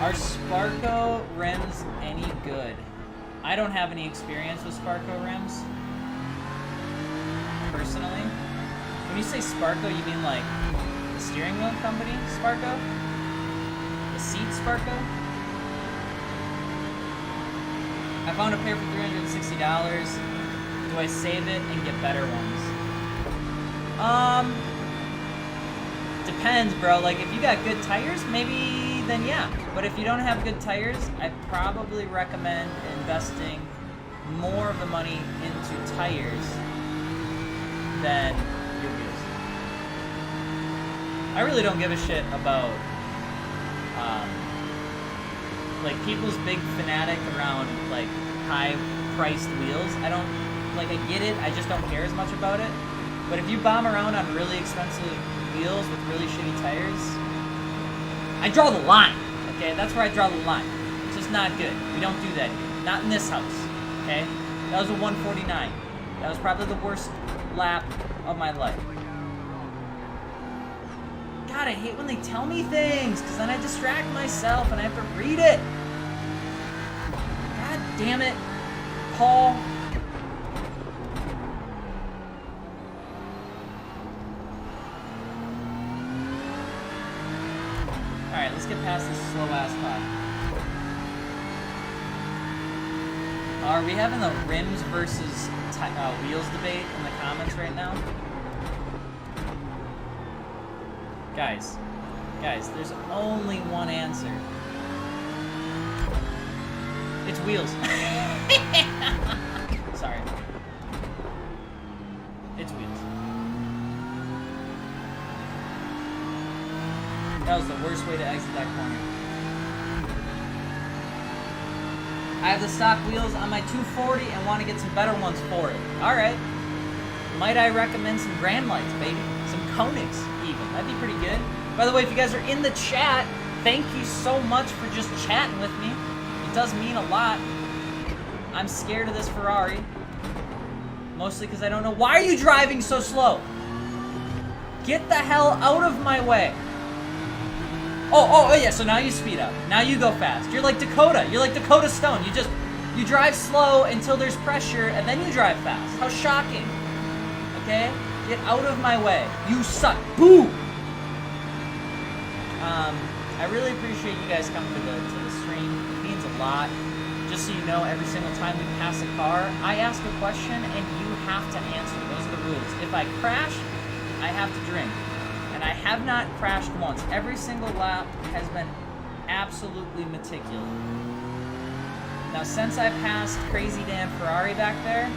Are Sparco rims any good? I don't have any experience with Sparco rims, personally. When you say Sparco, you mean like the steering wheel company Sparco? The seat Sparco? I found a pair for $360. Do I save it and get better ones? Depends, bro. Like, if you got good tires, maybe then yeah. But if you don't have good tires, I probably recommend investing more of the money into tires than your wheels. I really don't give a shit about like people's big fanatic around like high-priced wheels. I don't like. I get it. I just don't care as much about it. But if you bomb around on really expensive wheels with really shitty tires, I draw the line. Okay, that's where I draw the line. It's just not good. We don't do that here. Not in this house. Okay, that was a 149. That was probably the worst lap of my life. God, I hate when they tell me things, because then I distract myself and I have to read it. God damn it, Paul. Alright, let's get past this slow-ass car. Are we having the rims versus wheels debate in the comments right now? Guys, there's only one answer. It's wheels. Sorry. It's wheels. That was the worst way to exit that corner. I have the stock wheels on my 240 and want to get some better ones for it. Alright. Might I recommend some Grand Lights, baby? Some Koenigs, even. That'd be pretty good. By the way, if you guys are in the chat, thank you so much for just chatting with me. It does mean a lot. I'm scared of this Ferrari. Mostly because I don't know. Why are you driving so slow? Get the hell out of my way. Oh, yeah, so now you speed up. Now you go fast. You're like Dakota. You're like Dakota Stone. You drive slow until there's pressure, and then you drive fast. How shocking. Okay? Get out of my way. You suck. Boo! I really appreciate you guys coming to the stream. It means a lot. Just so you know, every single time we pass a car, I ask a question, and you have to answer. Those are the rules. If I crash, I have to drink. And I have not crashed once. Every single lap has been absolutely meticulous. Now, since I passed Crazy Dan Ferrari back there,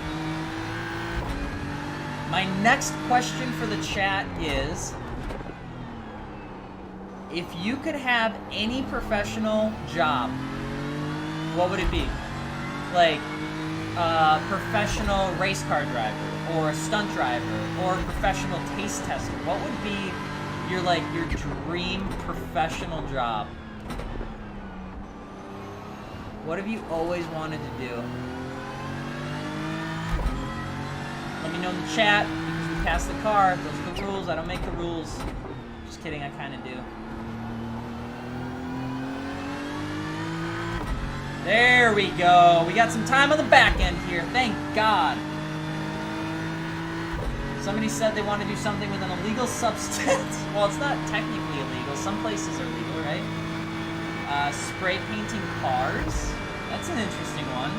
my next question for the chat is, if you could have any professional job, what would it be? Like a professional race car driver, or a stunt driver, or a professional taste tester. What would be your dream professional job? What have you always wanted to do? Let me know in the chat, because we passed the car. Those are the rules. I don't make the rules. Just kidding, I kind of do. There we go. We got some time on the back end here. Thank God. Somebody said they want to do something with an illegal substance. Well, it's not technically illegal. Some places are legal, right? Spray painting cars. That's an interesting one.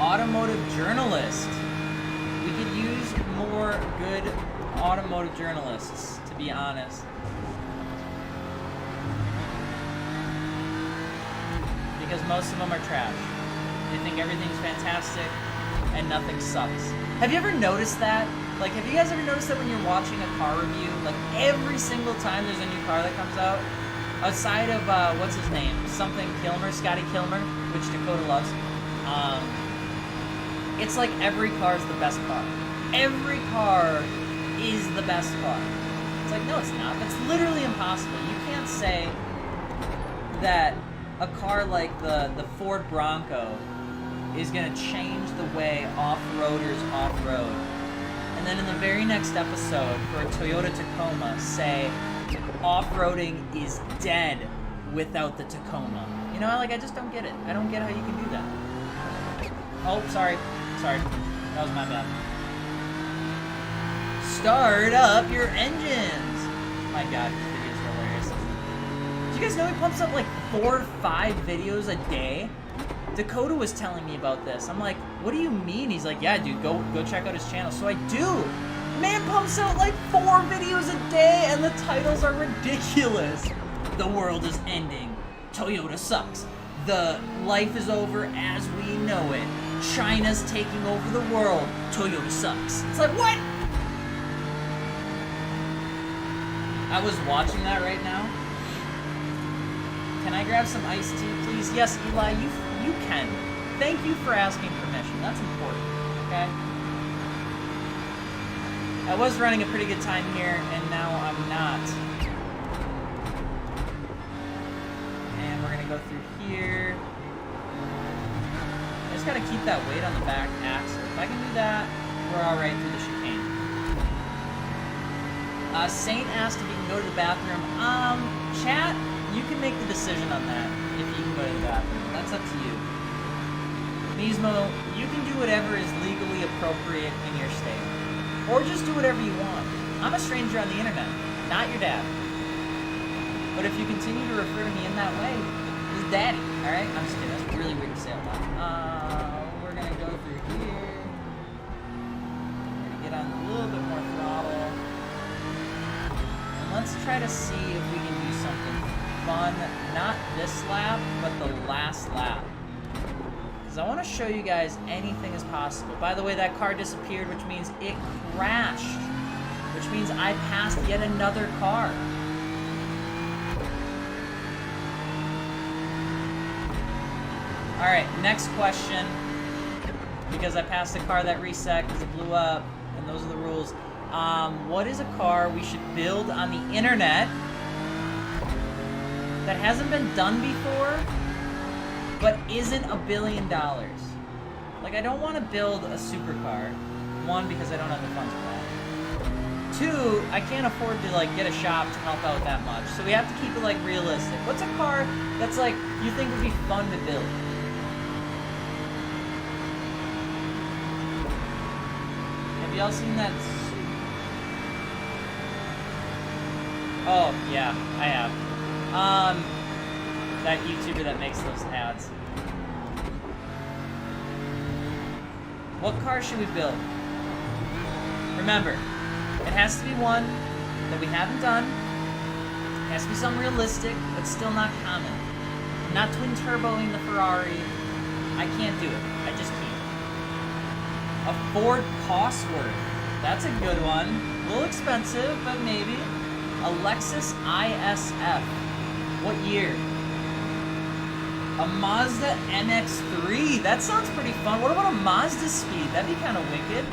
Automotive journalist. We could use more good automotive journalists, to be honest. Because most of them are trash. They think everything's fantastic and nothing sucks. Have you ever noticed that? Like, have you guys ever noticed that when you're watching a car review, like every single time there's a new car that comes out, outside of, what's his name? Something Kilmer, Scotty Kilmer, which Dakota loves. It's like every car is the best car. Every car is the best car. It's like, no, it's not. That's literally impossible. You can't say that a car like the Ford Bronco is going to change the way off-roaders off-road. And then in the very next episode, for a Toyota Tacoma, say, off-roading is dead without the Tacoma. You know, like, I just don't get it. I don't get how you can do that. Oh, sorry. Sorry. That was my bad. Start up your engines! My god, this video is hilarious. Do you guys know he pumps up like 4 or 5 videos a day? Dakota was telling me about this. I'm like, what do you mean? He's like, yeah, dude, go check out his channel. So I do. Man pumps out like 4 videos a day, and the titles are ridiculous. The world is ending. Toyota sucks. The life is over as we know it. China's taking over the world. Toyota sucks. It's like, what? I was watching that right now. Can I grab some iced tea, please? Yes, Eli, you can. Thank you for asking permission. That's important, okay? I was running a pretty good time here, and now I'm not. And we're gonna go through here. I just gotta keep that weight on the back axle. If I can do that, we're all right through the chicane. Saint asked if you can go to the bathroom. Chat, you can make the decision on that, if you can go to the bathroom. That's up to you. Nismo, you can do whatever is legally appropriate in your state. Or just do whatever you want. I'm a stranger on the internet, not your dad. But if you continue to refer to me in that way, this is daddy, alright? I'm just kidding, that's really weird to say out loud. We're gonna go through here. We're gonna get on a little bit more throttle. Let's try to see if we can do something fun. Not this lap, but the last lap. Because I want to show you guys anything is possible. By the way, that car disappeared, which means it crashed. Which means I passed yet another car. Alright, next question. Because I passed a car that reset because it blew up. And those are the rules. What is a car we should build on the internet that hasn't been done before, but isn't $1 billion? Like, I don't want to build a supercar. 1, because I don't have the funds for that. 2, I can't afford to, like, get a shop to help out that much. So we have to keep it, like, realistic. What's a car that's, like, you think would be fun to build? Have y'all seen that? Oh, yeah, I have. That YouTuber that makes those ads. What car should we build? Remember, it has to be one that we haven't done. It has to be something realistic, but still not common. I'm not twin turboing the Ferrari. I can't do it. I just can't. A Ford Cosworth. That's a good one. A little expensive, but maybe. A Lexus ISF. What year? A Mazda MX-3. That sounds pretty fun. What about a Mazda Speed? That'd be kind of wicked.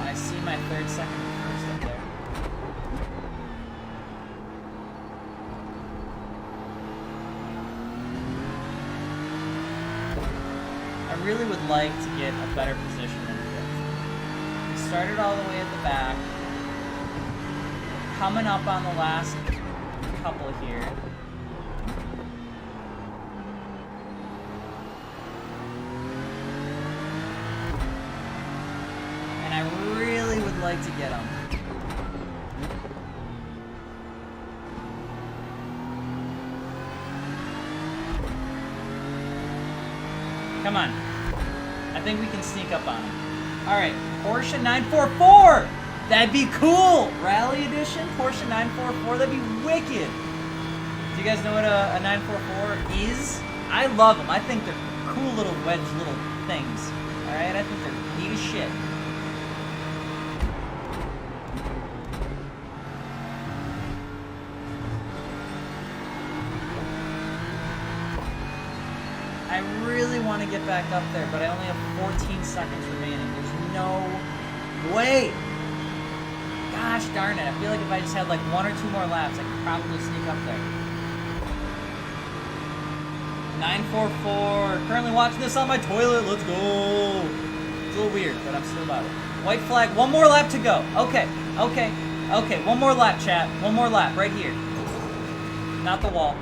I see my 3rd second first up there. I really would like to get a better position in the fifth. We started all the way at the back. Coming up on the last couple here. And I really would like to get them. Come on. I think we can sneak up on him. Alright, Porsche 944! That'd be cool! Rally edition, Porsche 944, that'd be wicked! Do you guys know what a 944 is? I love them. I think they're cool little wedge little things. Alright, I think they're neat as shit. I really want to get back up there, but I only have 14 seconds remaining. There's no way Gosh darn it. I feel like if I just had like 1 or 2 more laps, I could probably sneak up there. 944. Currently watching this on my toilet. Let's go. It's a little weird, but I'm still about it. White flag. 1 more lap to go. Okay. Okay. Okay. 1 more lap, chat. 1 more lap right here. Not the wall.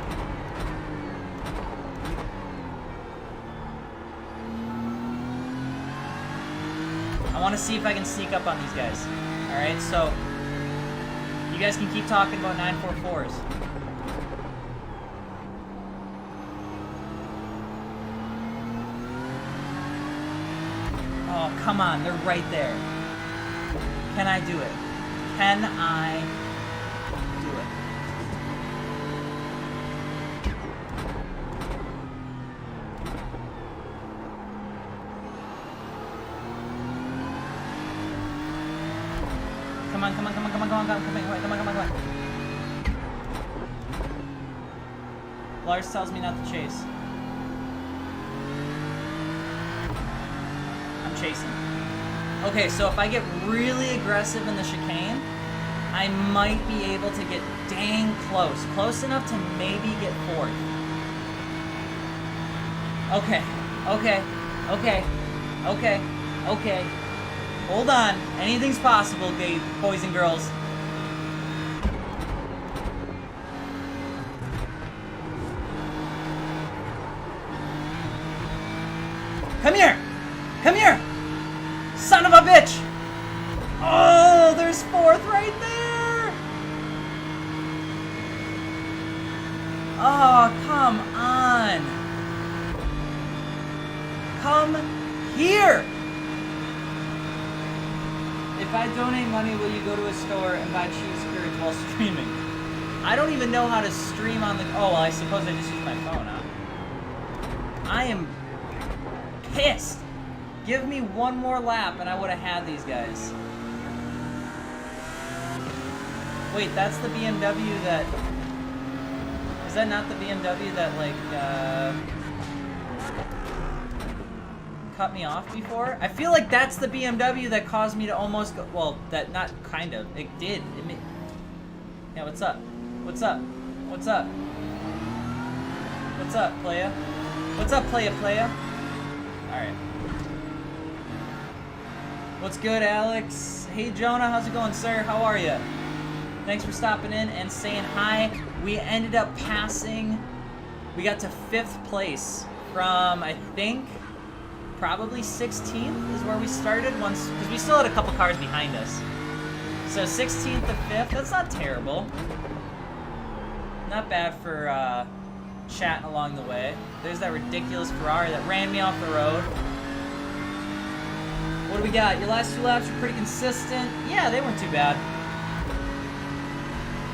I want to see if I can sneak up on these guys. Alright, so you guys can keep talking about 944s. Oh, come on, they're right there. Can I do it? Can I do it? Come on, come on, come on, come on, come on, come on, come on, come on, come on, come on. Lars tells me not to chase. I'm chasing. Okay, so if I get really aggressive in the chicane, I might be able to get dang close. Close enough to maybe get 4th. Okay, okay, okay, okay, okay. Hold on. Anything's possible, boys and girls. Come here! Come here! Son of a bitch! Oh, there's 4th right there! Oh, come on! Come here! If I donate money, will you go to a store and buy cheese curds while streaming? I don't even know how to stream on the... Oh, well, I suppose I just use my phone, huh? I am pissed. Give me 1 more lap and I would have had these guys. Wait, that's the BMW that... Is that not the BMW that, like, cut me off before? I feel like that's the BMW that caused me to almost go... Well, that not kind of. It did. Yeah, what's up? What's up? What's up? What's up, playa? What's up, playa? Alright. What's good, Alex? Hey, Jonah. How's it going, sir? How are you? Thanks for stopping in and saying hi. We ended up passing... We got to 5th place from, I think... Probably 16th is where we started once, because we still had a couple cars behind us. So 16th to 5th, that's not terrible. Not bad for chatting along the way. There's that ridiculous Ferrari that ran me off the road. What do we got? Your last 2 laps were pretty consistent. Yeah, they weren't too bad.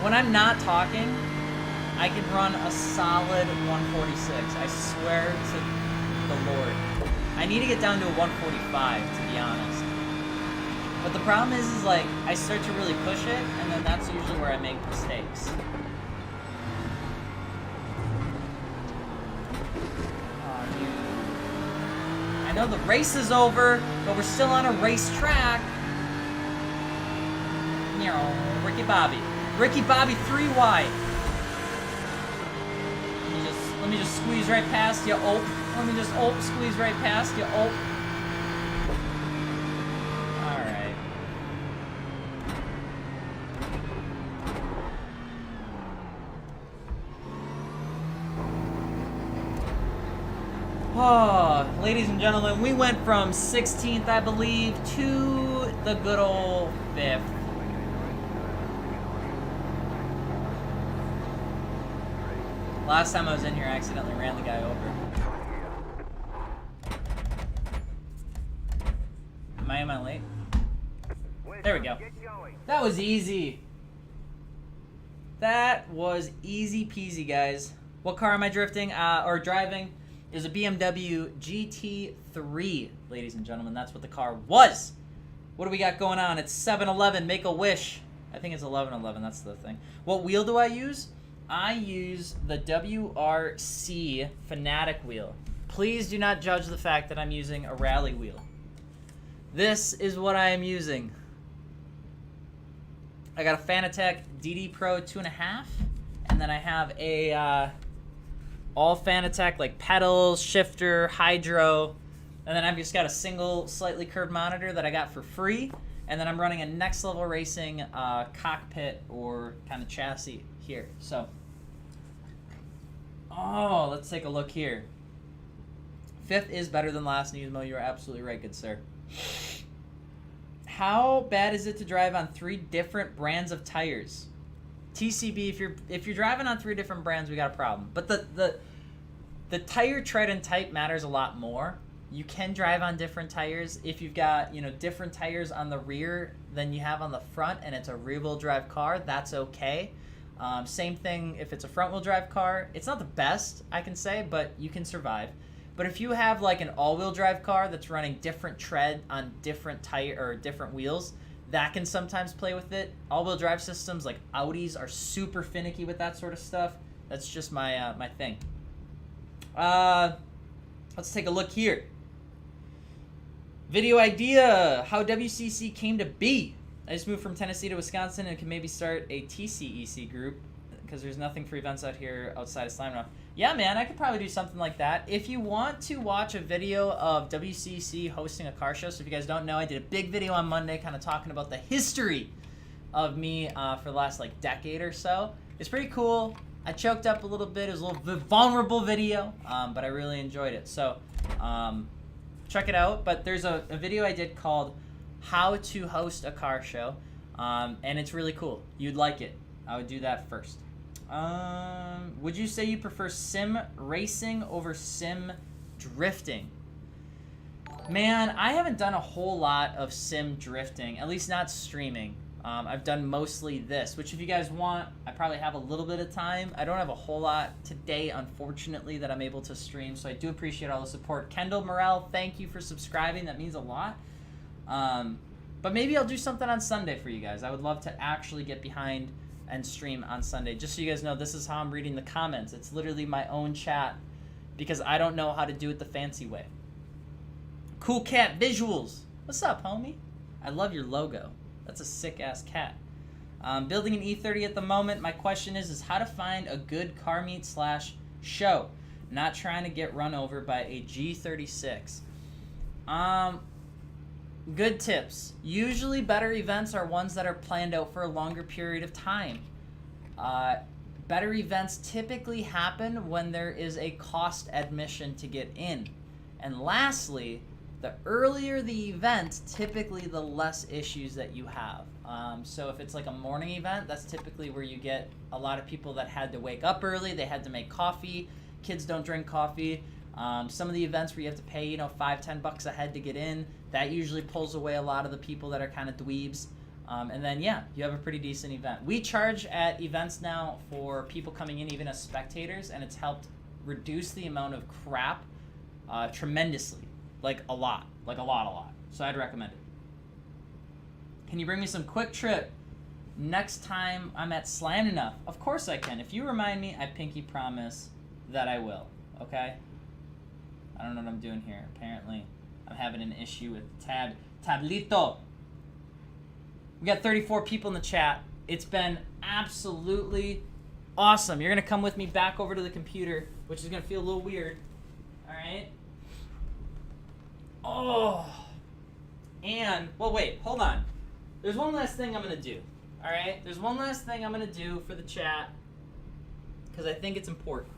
When I'm not talking, I can run a solid 146. I swear to the Lord. I need to get down to a 145, to be honest. But the problem is like, I start to really push it, and then that's usually where I make mistakes. Oh, dude. I know the race is over, but we're still on a racetrack. You know, Ricky Bobby. Ricky Bobby 3 wide. Let me just squeeze right past you, Let me just squeeze right past you, Alright. Oh, ladies and gentlemen, we went from 16th, I believe, to the good old 5th. Last time I was in here, I accidentally ran the guy over. Am I late? There we go. That was easy. That was easy peasy, guys. What car am I drifting or driving? Is a BMW GT3, ladies and gentlemen. That's what the car was. What do we got going on? It's 7-Eleven. Make a wish. I think it's 11-11. That's the thing. What wheel do I use? I use the WRC Fanatic wheel. Please do not judge the fact that I'm using a rally wheel. This is what I am using. I got a Fanatec DD Pro 2.5, and then I have a all Fanatec like pedals, shifter, hydro, and then I've just got a single slightly curved monitor that I got for free, and then I'm running a Next Level Racing cockpit or kind of chassis here. So, oh, let's take a look here. 5th is better than last, Newsmo. You're absolutely right, good sir. How bad is it to drive on 3 different brands of tires? TCB, if you're driving on 3 different brands, we got a problem. But the tire tread and type matters a lot more. You can drive on different tires if you've got, you know, different tires on the rear than you have on the front, and it's a rear-wheel drive car. That's okay. Same thing if it's a front-wheel drive car. It's not the best, I can say, but you can survive. But if you have like an all-wheel drive car that's running different tread on different tire or different wheels, that can sometimes play with it. All-wheel drive systems like Audis are super finicky with that sort of stuff. That's just my my thing. Let's take a look here. Video idea: how WCC came to be. I just moved from Tennessee to Wisconsin and can maybe start a TCEC group because there's nothing for events out here outside of Slam Now. Yeah, man, I could probably do something like that. If you want to watch a video of WCC hosting a car show, so if you guys don't know, I did a big video on Monday kind of talking about the history of me for the last like decade or so. It's pretty cool. I choked up a little bit. It was a little vulnerable video, but I really enjoyed it. So check it out. But there's a video I did called How to Host a Car Show, and it's really cool. You'd like it. I would do that first. Would you say you prefer sim racing over sim drifting? Man, I haven't done a whole lot of sim drifting, at least not streaming. I've done mostly this, which if you guys want, I probably have a little bit of time. I don't have a whole lot today, unfortunately, that I'm able to stream, so I do appreciate all the support. Kendall Morel, thank you for subscribing. That means a lot. But maybe I'll do something on Sunday for you guys. I would love to actually get behind and stream on Sunday. Just so you guys know, this is how I'm reading the comments. It's literally my own chat because I don't know how to do it the fancy way. Cool cat visuals. What's up, homie? I love your logo. That's a sick-ass cat. Building an E30 at the moment. My question is how to find a good car meet / show. Not trying to get run over by a G36. Good tips. Usually better events are ones that are planned out for a longer period of time. Better events typically happen when there is a cost admission to get in. And lastly, the earlier the event, typically the less issues that you have. So if it's like a morning event, that's typically where you get a lot of people that had to wake up early, they had to make coffee. Kids don't drink coffee. Some of the events where you have to pay, you know, $5-10 a head to get in, that usually pulls away a lot of the people that are kind of dweebs. And then, yeah, you have a pretty decent event. We charge at events now for people coming in, even as spectators, and it's helped reduce the amount of crap tremendously. Like a lot. So I'd recommend it. Can you bring me some quick trip next time I'm at Slam Enough? Of course I can. If you remind me, I pinky promise that I will. Okay? I don't know what I'm doing here. Apparently, I'm having an issue with Tablito. We got 34 people in the chat. It's been absolutely awesome. You're going to come with me back over to the computer, which is going to feel a little weird. All right? Oh. And, well, wait. Hold on. There's one last thing I'm going to do. All right? There's one last thing I'm going to do for the chat because I think it's important.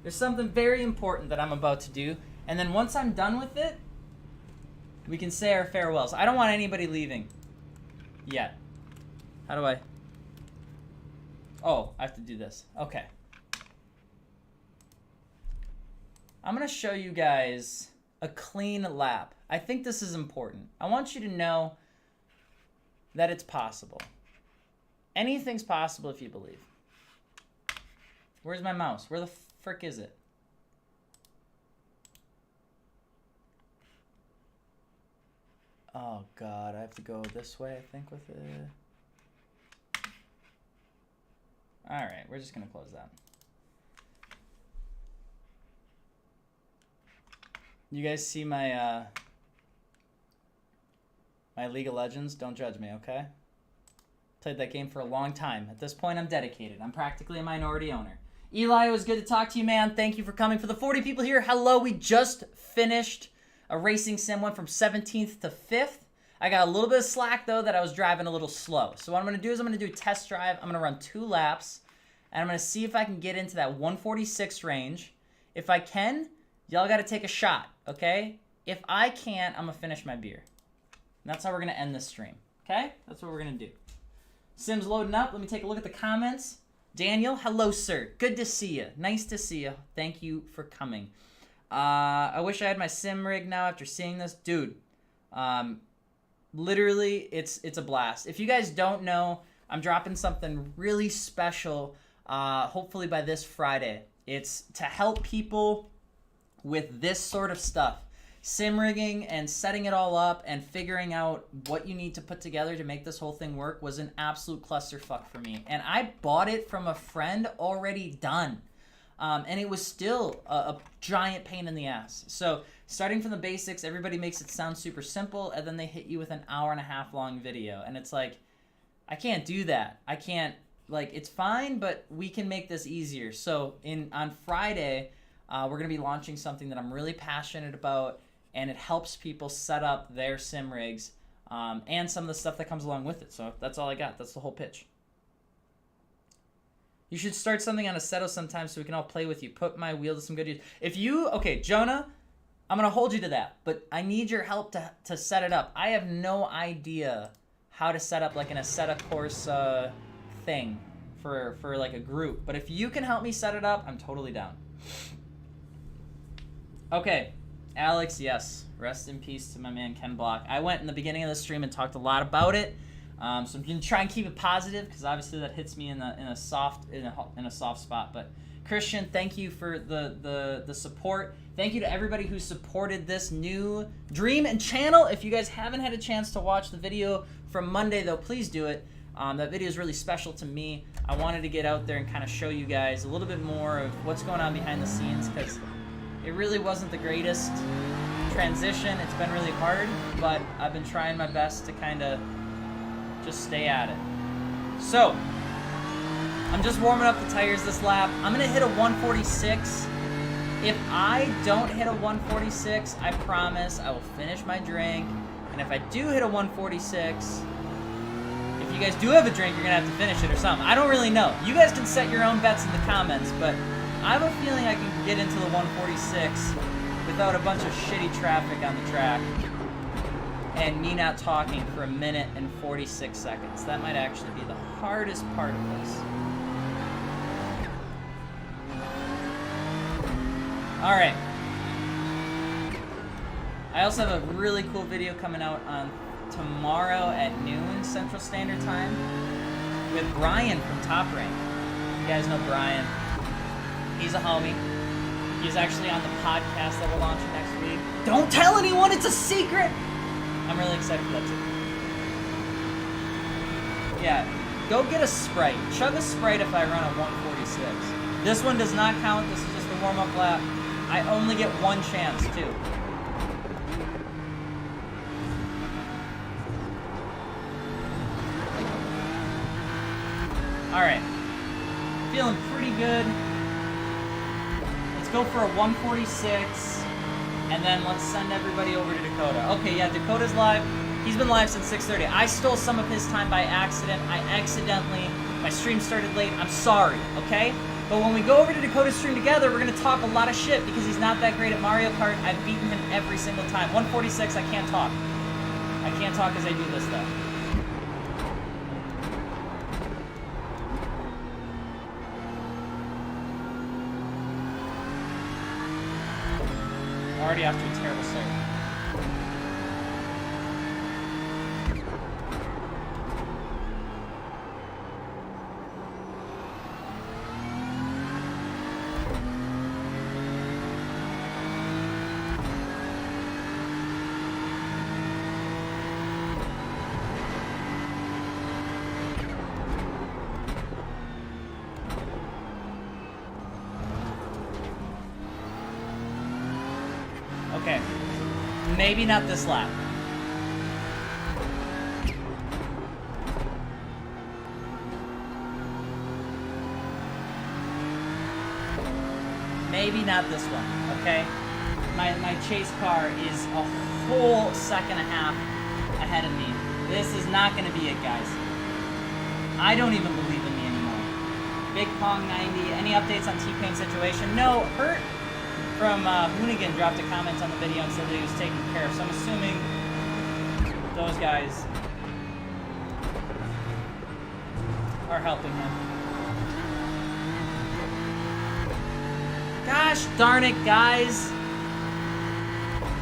There's something very important that I'm about to do. And then once I'm done with it, we can say our farewells. I don't want anybody leaving yet. How do I? Oh, I have to do this. Okay. I'm going to show you guys a clean lap. I think this is important. I want you to know that it's possible. Anything's possible if you believe. Where's my mouse? Where the frick is it? Oh, God. I have to go this way, I think, with it. All right. We're just going to close that. You guys see my my League of Legends? Don't judge me, okay? Played that game for a long time. At this point, I'm dedicated. I'm practically a minority owner. Eli, it was good to talk to you, man. Thank you for coming. For the 40 people here, hello. We just finished a racing sim, went from 17th to 5th. I got a little bit of slack, though, that I was driving a little slow. So what I'm going to do is I'm going to do a test drive. I'm going to run 2 laps, and I'm going to see if I can get into that 146 range. If I can, y'all got to take a shot, okay? If I can't, I'm going to finish my beer. And that's how we're going to end this stream, okay? That's what we're going to do. Sim's loading up. Let me take a look at the comments. Daniel, hello, sir. Good to see you. Nice to see you. Thank you for coming. I wish I had my sim rig now after seeing this. Dude, literally, it's a blast. If you guys don't know, I'm dropping something really special, hopefully by this Friday. It's to help people with this sort of stuff. Sim rigging and setting it all up and figuring out what you need to put together to make this whole thing work was an absolute clusterfuck for me. And I bought it from a friend already done. And it was still a giant pain in the ass. So starting from the basics, everybody makes it sound super simple, and then they hit you with an hour-and-a-half long video. And it's like, I can't do that. I can't, like, it's fine, but we can make this easier. So on Friday, we're going to be launching something that I'm really passionate about, and it helps people set up their sim rigs and some of the stuff that comes along with it. So that's all I got. That's the whole pitch. You should start something on Assetto sometime so we can all play with you. Put my wheel to some good use. If you, okay, Jonah, I'm going to hold you to that, but I need your help to set it up. I have no idea how to set up like an Assetto course thing for like a group. But if you can help me set it up, I'm totally down. Okay. Alex, yes. Rest in peace to my man Ken Block. I went in the beginning of the stream and talked a lot about it, so I'm gonna try and keep it positive because obviously that hits me in a soft spot. But Christian, thank you for the support. Thank you to everybody who supported this new dream and channel. If you guys haven't had a chance to watch the video from Monday, though, please do it. That video is really special to me. I wanted to get out there and kind of show you guys a little bit more of what's going on behind the scenes because it really wasn't the greatest transition. It's been really hard, but I've been trying my best to kind of just stay at it. So, I'm just warming up the tires this lap. I'm going to hit a 146. If I don't hit a 146, I promise I will finish my drink. And if I do hit a 146, if you guys do have a drink, you're going to have to finish it or something. I don't really know. You guys can set your own bets in the comments, but I have a feeling I can get into the 146 without a bunch of shitty traffic on the track and me not talking for 1 minute and 46 seconds. That might actually be the hardest part of this. All right. I also have a really cool video coming out on tomorrow at noon Central Standard Time with Brian from Top Rank. You guys know Brian. He's a homie. He's actually on the podcast that we're launching next week. Don't tell anyone, it's a secret! I'm really excited for that too. Yeah, go get a Sprite. Chug a Sprite if I run a 146. This one does not count, this is just a warm-up lap. I only get one chance too. Alright. Feeling pretty good. Go for a 146, and then let's send everybody over to Dakota. Okay, yeah, Dakota's live. He's been live since 6:30. I stole some of his time by accident. My stream started late. I'm sorry, okay? But when we go over to Dakota's stream together, we're going to talk a lot of shit because he's not that great at Mario Kart. I've beaten him every single time. 146, I can't talk. I can't talk as I do this, though. Already off to a terrible start. Okay. Maybe not this lap. maybe not this one, okay? My chase car is a whole second and a half ahead of me. This is not going to be it, guys. I don't even believe in me anymore. Big Pong 90. Any updates on T-Pain situation? No. Hurt from Hoonigan dropped a comment on the video and said that he was taken care of. So I'm assuming those guys are helping him. Gosh darn it, guys.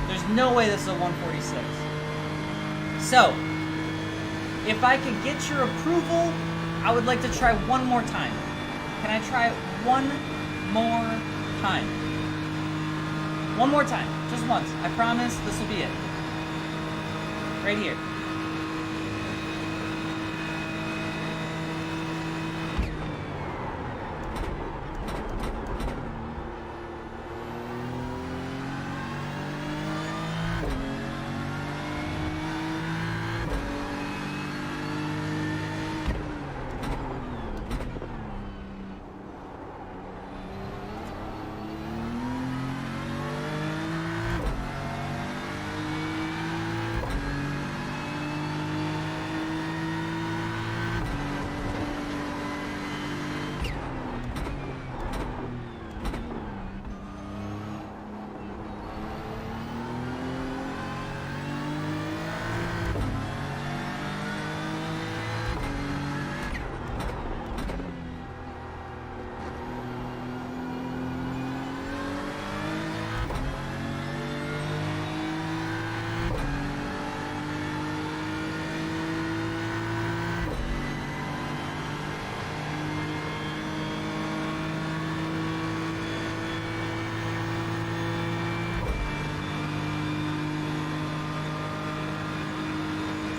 There's no way this is a 146. So, if I could get your approval, I would like to try one more time. Can I try one more time? One more time. Just once. I promise this will be it. Right here.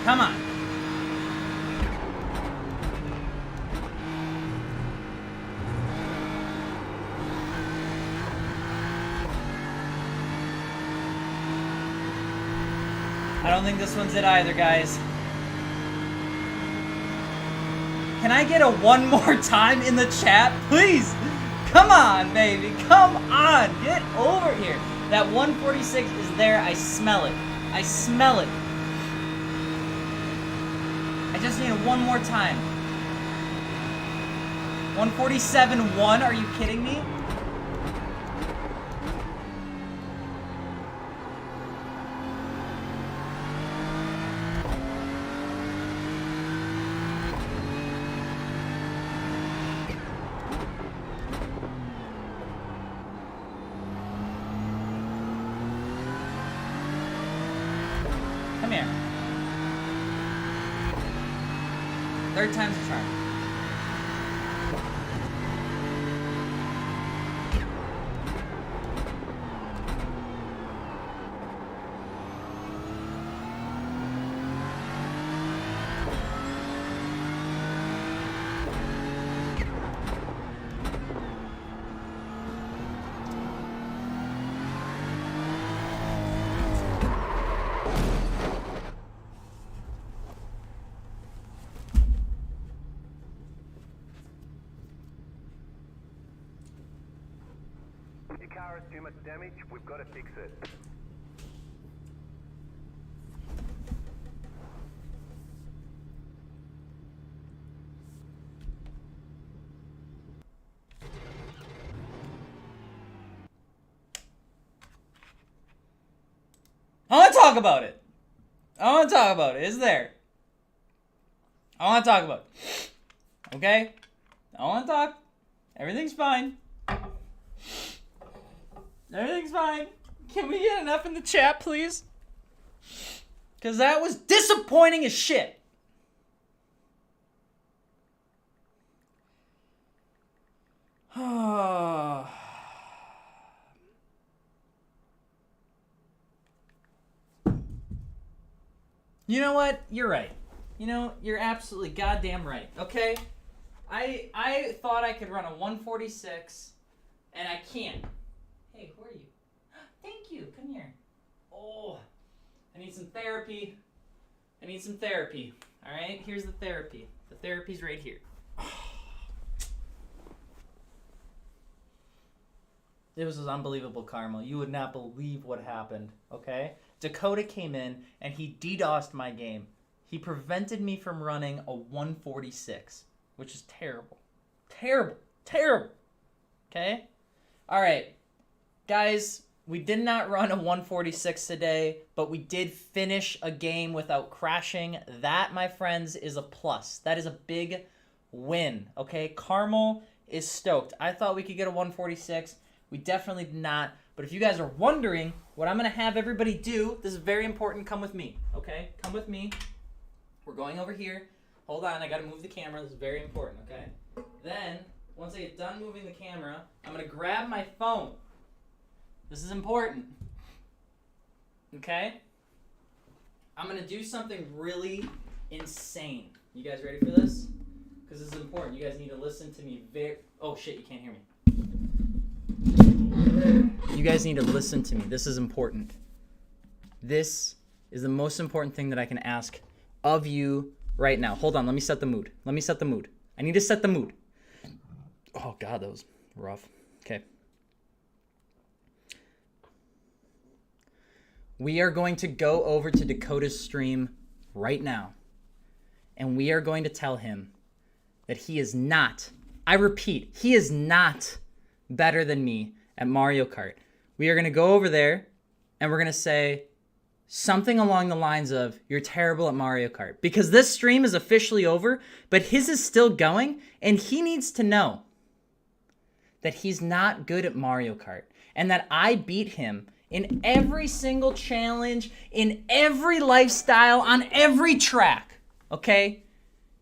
Come on. I don't think this one's it either, guys. Can I get a one more time in the chat, please? Come on, baby. Come on. Get over here. That 146 is there. I smell it. I smell it. I just need it one more time. 147.1, are you kidding me? Come here. Third time's a charm. Too much damage, we've got to fix it. I want to talk about it. I want to talk about it. It's there. I want to talk about it. Okay? I want to talk. Everything's fine. Everything's fine. Can we get enough in the chat, please? Because that was disappointing as shit. You know what? You're right. You know, you're absolutely goddamn right. Okay? I thought I could run a 146, and I can't. Hey, who are you? Thank you. Come here. Oh, I need some therapy. I need some therapy. All right? Here's the therapy. The therapy's right here. It was unbelievable, Carmel. You would not believe what happened, okay? Dakota came in, and he DDoSed my game. He prevented me from running a 146, which is terrible. Terrible. Terrible. Okay? All right. Guys, we did not run a 146 today, but we did finish a game without crashing. That, my friends, is a plus. That is a big win, okay? Carmel is stoked. I thought we could get a 146. We definitely did not. But if you guys are wondering what I'm going to have everybody do, this is very important. Come with me, okay? Come with me. We're going over here. Hold on. I got to move the camera. This is very important, okay? Then, once I get done moving the camera, I'm going to grab my phone. This is important. Okay? I'm going to do something really insane. You guys ready for this? Because this is important. You guys need to listen to me very... Oh, shit. You can't hear me. You guys need to listen to me. This is important. This is the most important thing that I can ask of you right now. Hold on. Let me set the mood. Let me set the mood. I need to set the mood. Oh, God, that was rough. Okay. We are going to go over to Dakota's stream right now. And we are going to tell him that he is not, I repeat, he is not better than me at Mario Kart. We are going to go over there and we're going to say something along the lines of, you're terrible at Mario Kart. Because this stream is officially over, but his is still going, and he needs to know that he's not good at Mario Kart. And that I beat him in every single challenge, in every lifestyle, on every track. Okay?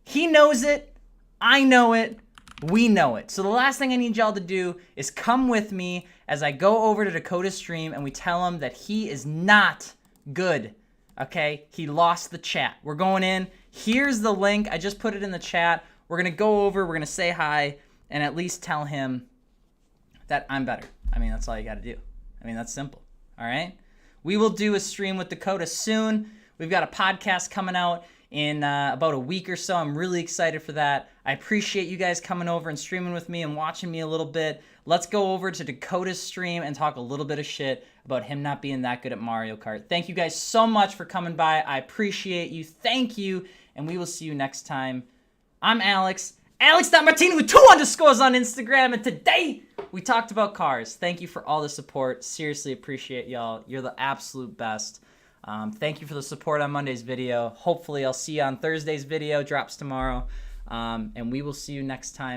He knows it. I know it. We know it. So the last thing I need y'all to do is come with me as I go over to Dakota's stream and we tell him that he is not good. Okay? He lost the chat. We're going in. Here's the link. I just put it in the chat. We're going to go over. We're going to say hi and at least tell him that I'm better. I mean, that's all you got to do. I mean, that's simple. All right? We will do a stream with Dakota soon. We've got a podcast coming out in about a week or so. I'm really excited for that. I appreciate you guys coming over and streaming with me and watching me a little bit. Let's go over to Dakota's stream and talk a little bit of shit about him not being that good at Mario Kart. Thank you guys so much for coming by. I appreciate you. Thank you. And we will see you next time. I'm Alex. AlexMartini with 2 underscores on Instagram. And today we talked about cars. Thank you for all the support. Seriously appreciate y'all. You're the absolute best. Thank you for the support on Monday's video. Hopefully I'll see you on Thursday's video. Drops tomorrow. And we will see you next time.